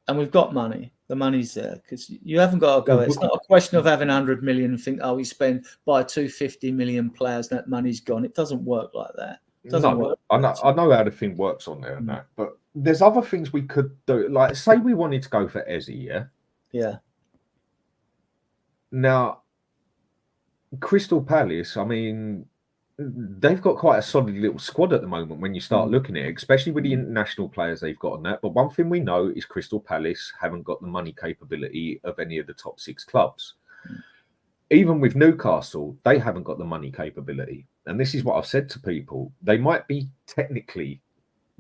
And we've got money. The money's there because you haven't got to go. It's not a question of having 100 million and think, oh, we spend by 250 million players, that money's gone. It doesn't work like that. It doesn't work. I know how the thing works on there and that, but there's other things we could do. Like, say we wanted to go for Eze, yeah? Yeah. Now, Crystal Palace, I mean, they've got quite a solid little squad at the moment when you start looking at it, especially with the international players they've got on that. But one thing we know is Crystal Palace haven't got the money capability of any of the top 6 clubs. Even with Newcastle, they haven't got the money capability. And this is what I've said to people. They might be technically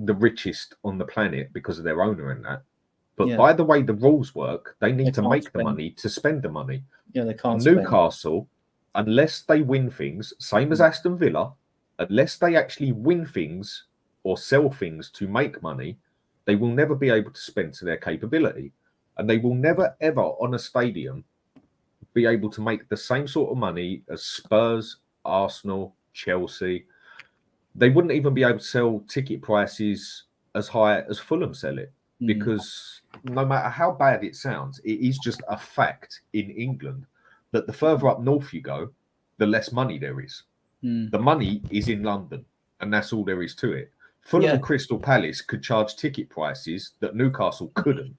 the richest on the planet because of their owner and that. But by the way the rules work, they need to make the money to spend the money. Yeah, they can't. Newcastle, unless they win things, same as Aston Villa, unless they actually win things or sell things to make money, they will never be able to spend to their capability. And they will never, ever on a stadium be able to make the same sort of money as Spurs, Arsenal, Chelsea. They wouldn't even be able to sell ticket prices as high as Fulham sell it, because no matter how bad it sounds, it is just a fact in England that the further up north you go, the less money there is. The money is in London, and that's all there is to it. Fulham and Crystal Palace could charge ticket prices that Newcastle couldn't.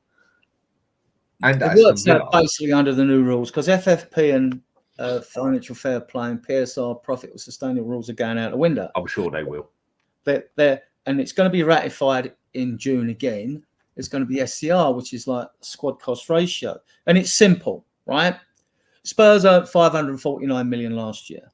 And it works out basically under the new rules, because FFP and financial fair play and PSR, profit with sustainable rules, are going out the window. I'm sure they will. And it's going to be ratified in June again. It's going to be SCR, which is like squad cost ratio. And it's simple, right? Spurs earned 549 million last year,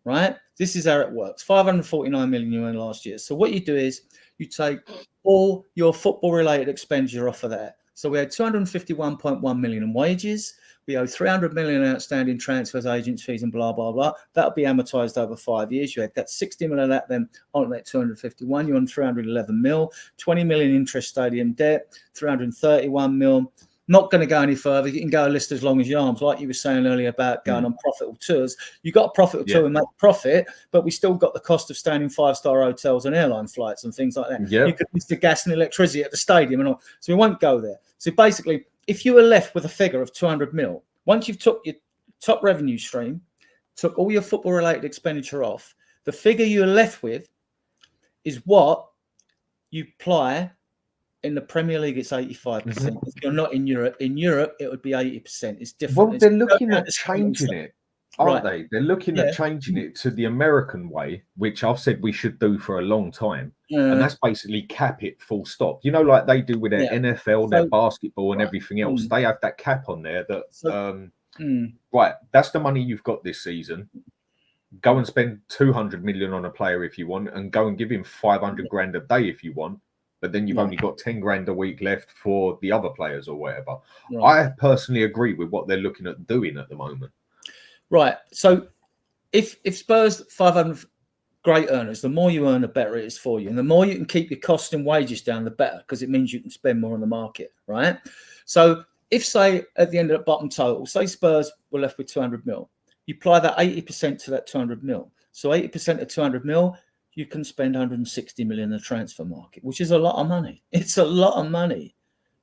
right? This is how it works. 549 million you earned last year. So what you do is you take all your football-related expenditure off of that. So we had 251.1 million in wages. We owe 300 million outstanding transfers, agents, fees, and blah, blah, blah. That'll be amortized over 5 years. You had that 60 million of that, then on that 251, you're on 311 mil, 20 million interest stadium debt, 331 mil. Not going to go any further. You can go a list as long as your arms, like you were saying earlier about going on profitable tours. You got a profitable tour and make profit, but we still got the cost of staying in 5-star hotels and airline flights and things like that. You could use the gas and electricity at the stadium and all. So we won't go there. So basically, if you were left with a figure of 200 mil, once you've took your top revenue stream, took all your football-related expenditure off, the figure you're left with is what you apply. In the Premier League, it's 85%. If you're not in Europe, it would be 80%. It's different. Well, they're looking at changing it, aren't they? They're looking at changing it to the American way, which I've said we should do for a long time. And that's basically cap it full stop. You know, like they do with their NFL, their basketball and everything else. They have that cap on there that, right, that's the money you've got this season. Go and spend 200 million on a player if you want, and go and give him 500 grand a day if you want. But then you've only got 10 grand a week left for the other players or whatever. I personally agree with what they're looking at doing at the moment. Right. So if Spurs 500 great earners, the more you earn, the better it is for you. And the more you can keep your costs and wages down, the better, because it means you can spend more on the market, right? So if, say, at the end of the bottom total, say Spurs were left with 200 mil, you apply that 80% to that 200 mil. So 80% of 200 mil, you can spend 160 million in the transfer market, which is a lot of money. It's a lot of money.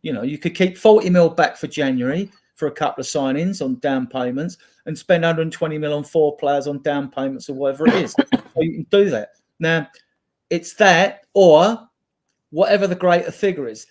You know, you could keep 40 mil back for January for a couple of signings on down payments and spend 120 mil on 4 players on down payments or whatever it is. So you can do that. Now, it's that or whatever the greater figure is.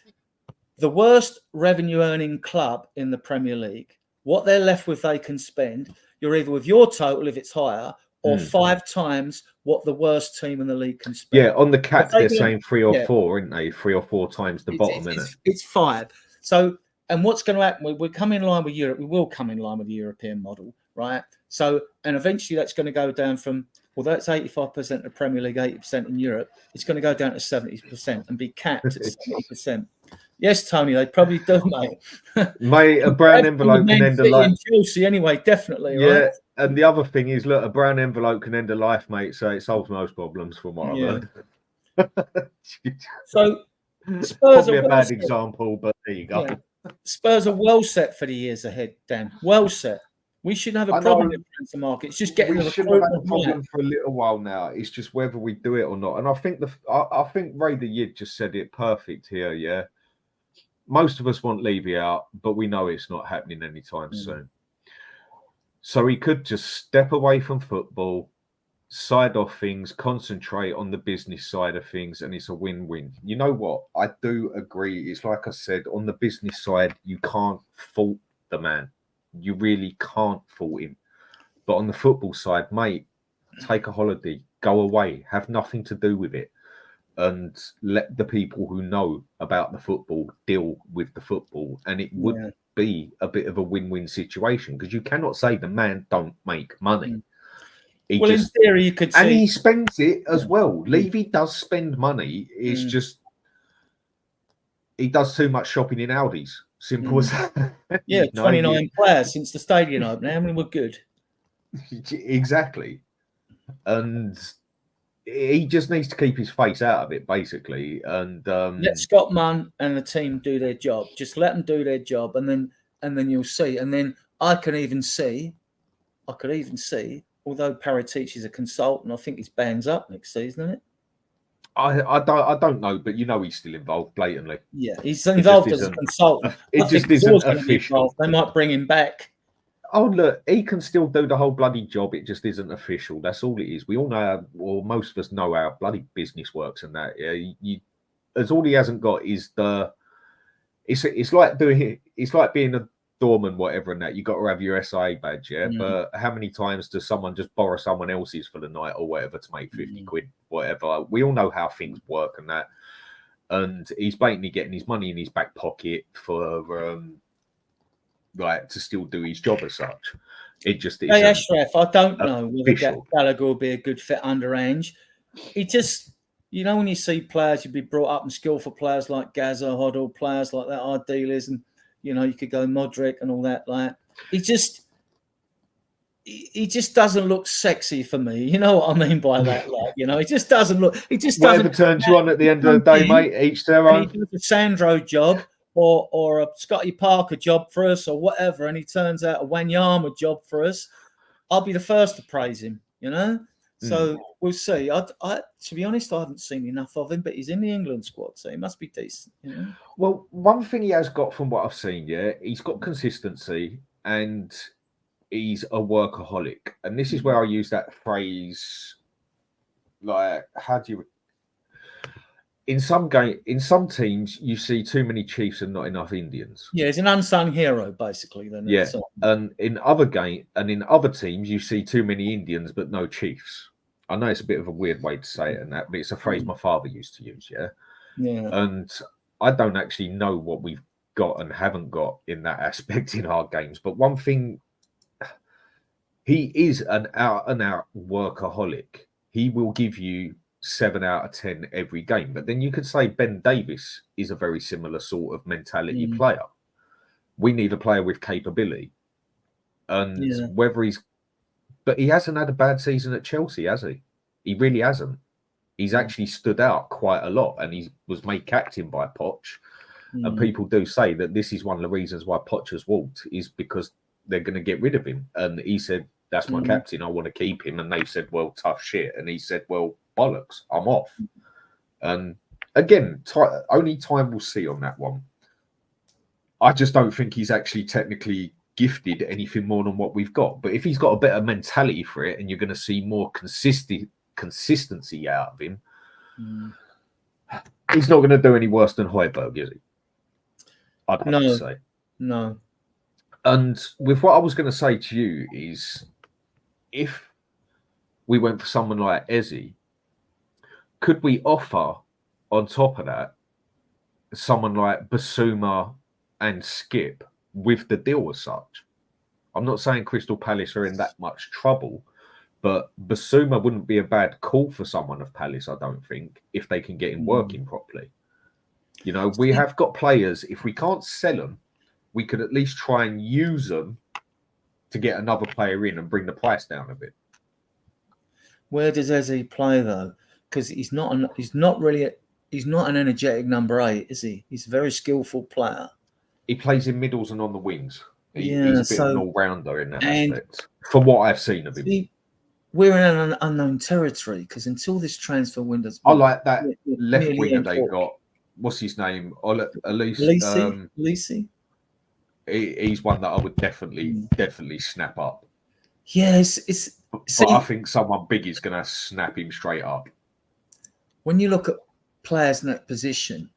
The worst revenue earning club in the Premier League, what they're left with they can spend, you're either with your total if it's higher, or 5 times what the worst team in the league can spend. Yeah, on the cap, they're saying 3 or 4, aren't they? 3 or 4 times the bottom, isn't it? It's 5. So, and what's going to happen? We're coming in line with Europe. We will come in line with the European model, right? So, and eventually that's going to go down from although it's 85% of Premier League, 80% in Europe, it's going to go down to 70% and be capped at 70%. Yes, Tony, they probably do, mate. Mate, a brown envelope can end a life. In Chelsea, anyway, definitely. Yeah, right? and the other thing is, look, a brown envelope can end a life, mate. So it solves most problems, from what I've heard. So Spurs probably are a bad example, but there you go. Yeah. Spurs are well set for the years ahead, Dan. Well set. We shouldn't have a problem in the transfer market. It's just getting the recruitment have had a problem right. for a little while now. It's just whether we do it or not. And I think I think Ray the Yid just said it perfect here. Yeah, most of us want Levy out, but we know it's not happening anytime soon. So he could just step away from football, side off things, concentrate on the business side of things, and it's a win-win. You know what? I do agree. It's like I said, on the business side, you can't fault the man. You really can't fault him. But on the football side, mate, take a holiday, go away, have nothing to do with it, and let the people who know about the football deal with the football. And it would be a bit of a win-win situation, because you cannot say the man don't make money. In theory, you could say... And he spends it as well. Levy does spend money. It's just he does too much shopping in Aldi's. Simple as that. Yeah, 29 players since the stadium opened. How many were good? Exactly. And he just needs to keep his face out of it, basically. And let Scott Munn and the team do their job. Just let them do their job, and then you'll see. And then I could even see, although Paratici is a consultant, I think his band's up next season, isn't it? I don't know, but you know he's still involved blatantly. Yeah, he's involved as a consultant. It just isn't official. They might bring him back. Oh, look, he can still do the whole bloody job. It just isn't official. That's all it is. We all know, or most of us know how bloody business works and that. Yeah, as all he hasn't got is the. It's like being a doorman, whatever, and that. You got to have your SIA badge, yeah. But how many times does someone just borrow someone else's for the night or whatever to make 50 quid, whatever? We all know how things work and that. And he's blatantly getting his money in his back pocket for to still do his job as such. It just is. Hey, Ashraf, I don't know whether Gallagher will be a good fit under Ange. He just, when you see players, you'd be brought up and skillful players like Gaza, Hoddle, players like that, our dealers, and you could go Modric and all that. Like he just doesn't look sexy for me. You know what I mean by that? Like, he just doesn't look. He just whatever turns you on at the end of the day, mate. Each their own. He does a Sandro job or a Scotty Parker job for us or whatever, and he turns out a Wanyama job for us. I'll be the first to praise him. So we'll see. I to be honest, I haven't seen enough of him, but he's in the England squad, so he must be decent. Well, one thing he has got from what I've seen, he's got consistency and he's a workaholic. And this is where I use that phrase, like, how do you... In some teams, you see too many Chiefs and not enough Indians. Yeah, he's an unsung hero, basically. Then, yeah, and in other teams, you see too many Indians but no Chiefs. I know it's a bit of a weird way to say it, and that, but it's a phrase my father used to use. Yeah. And I don't actually know what we've got and haven't got in that aspect in our games. But one thing, he is an out-and-out workaholic. He will give you 7 out of 10 every game. But then you could say Ben Davies is a very similar sort of mentality player. We need a player with capability. And whether he's... But he hasn't had a bad season at Chelsea, has he? He really hasn't. He's actually stood out quite a lot, and he was made captain by Poch. And people do say that this is one of the reasons why Poch has walked, is because they're going to get rid of him. And he said, that's my captain, I want to keep him. And they said, well, tough shit. And he said, well, bollocks, I'm off. And again, only time will see on that one. I just don't think he's actually technically gifted anything more than what we've got. But if he's got a better mentality for it, and you're going to see more consistency out of him, he's not going to do any worse than Højbjerg, is he? I'd have to say. No. And with what I was going to say to you is, if we went for someone like Eze, could we offer on top of that someone like Basuma and Skip with the deal as such? I'm not saying Crystal Palace are in that much trouble, But Basuma wouldn't be a bad call for someone of Palace, I don't think, if they can get him working properly. You know, we have got players. If we can't sell them, we could at least try and use them to get another player in and bring the price down a bit. Where does Eze play though? Because he's not an energetic number 8, is he? He's a very skillful player. He plays in middles and on the wings. He's a bit of an all-rounder in that aspect, from what I've seen of him. We're in an unknown territory because until this transfer window's... I like that left winger they got. What's his name? Lisi? He's one that I would definitely snap up. Yes, but I think someone big is going to snap him straight up. When you look at players in that position,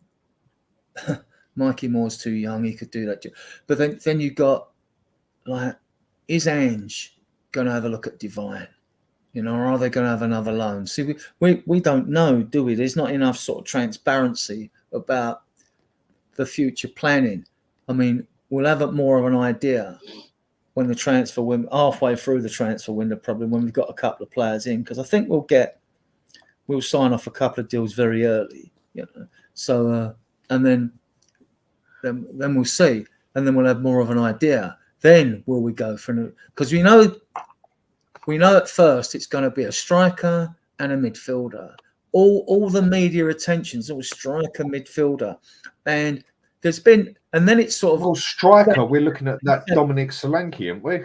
Mikey Moore's too young; he could do that. But then you got is Ange going to have a look at Divine? You know, or are they going to have another loan? See, we don't know, do we? There's not enough sort of transparency about the future planning. I mean, we'll have more of an idea when the transfer window, halfway through the transfer window, probably when we've got a couple of players in, because I think we'll sign off a couple of deals very early, you know. So and then we'll see, and then we'll have more of an idea. Then will we go for new? Because we know at first it's going to be a striker and a midfielder. All the media attention's all striker, midfielder, and then it's sort of striker. We're looking at that Dominic Solanke, aren't we?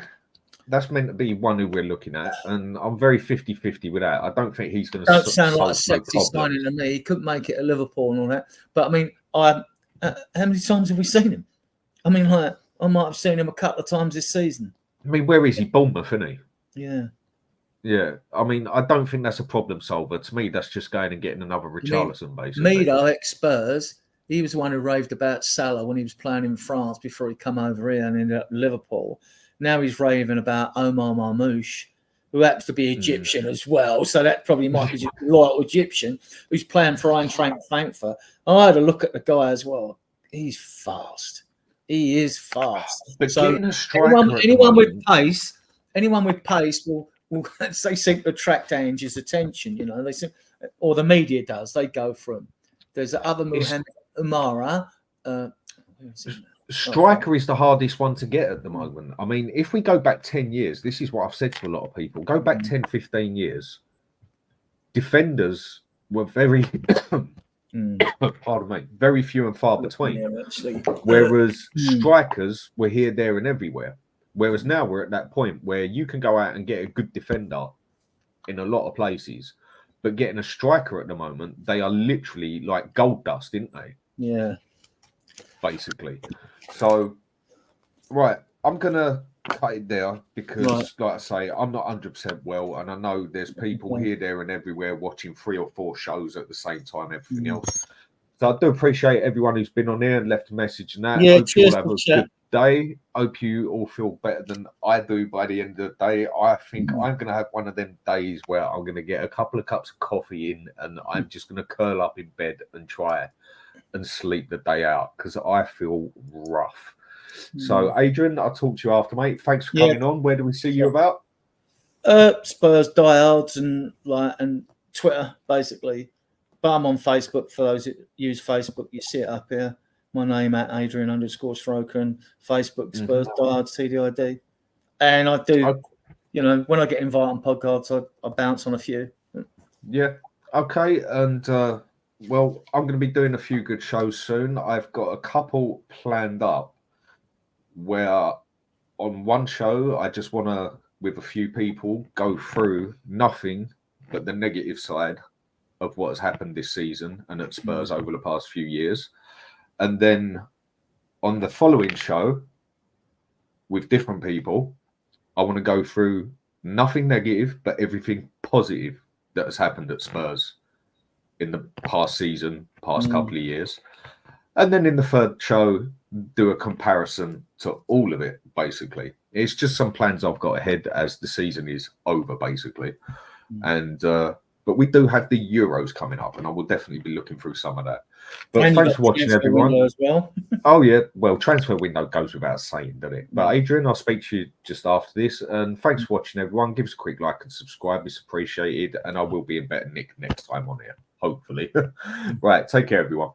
That's meant to be one who we're looking at, and I'm very 50-50 with that. I don't think he's going to. Don't sound like a sexy signing to me. He couldn't make it at Liverpool and all that. But I mean, how many times have we seen him? I mean, I might have seen him a couple of times this season. I mean, where is he? Bournemouth, isn't he? Yeah. Yeah, I mean, I don't think that's a problem solver. To me, that's just going and getting another Richarlison, basically. Mido, ex-Spurs, he was the one who raved about Salah when he was playing in France before he come over here and ended up in Liverpool. Now he's raving about Omar Marmoush, who happens to be Egyptian as well. So that probably might be just a loyal Egyptian who's playing for Eintracht Frankfurt. I had a look at the guy as well. He's fast. He is fast. But so getting a striker anyone with pace will they seem to attract Ange's attention, you know. Or the media does. They go for him. There's the other Mohamed Umara. Striker is the hardest one to get at the moment. I mean, if we go back 10 years, this is what I've said to a lot of people. Go back 10, 15 years. Defenders were very, pardon me, very few and far between. Whereas strikers were here, there, and everywhere. Whereas now we're at that point where you can go out and get a good defender in a lot of places, but getting a striker at the moment, they are literally like gold dust, aren't they? Yeah. Basically. So, right, I'm going to cut it there because, like I say, I'm not 100% well, and I know there's people here, there, and everywhere watching 3 or 4 shows at the same time, everything else. So I do appreciate everyone who's been on here and left a message and that. Yeah, hope you all have a good day. Hope you all feel better than I do by the end of the day. I think I'm going to have one of them days where I'm going to get a couple of cups of coffee in and I'm just going to curl up in bed and try and sleep the day out because I feel rough. So, Adrian, I'll talk to you after, mate. Thanks for coming on. Where do we see you about? Spurs diehards and Twitter, basically. But I'm on Facebook for those that use Facebook. You see it up here. My name at Adrian_Stroker and Facebook Spurs diehards TDID. And I do, you know, when I get invited on podcasts, I bounce on a few. Yeah. Okay. And well, I'm going to be doing a few good shows soon. I've got a couple planned up where on one show, I just want to, with a few people, go through nothing but the negative side of what has happened this season and at Spurs over the past few years. And then on the following show with different people, I want to go through nothing negative, but everything positive that has happened at Spurs in the past season, past couple of years. And then in the third show, do a comparison to all of it, basically. It's just some plans I've got ahead as the season is over, basically. And but we do have the Euros coming up, and I will definitely be looking through some of that. But And thanks for watching, everyone. As well. Oh, yeah. Well, transfer window goes without saying, doesn't it? But Adrian, I'll speak to you just after this. And thanks for watching, everyone. Give us a quick like and subscribe. It's appreciated. And I will be in better nick next time on here, hopefully. Right. Take care, everyone.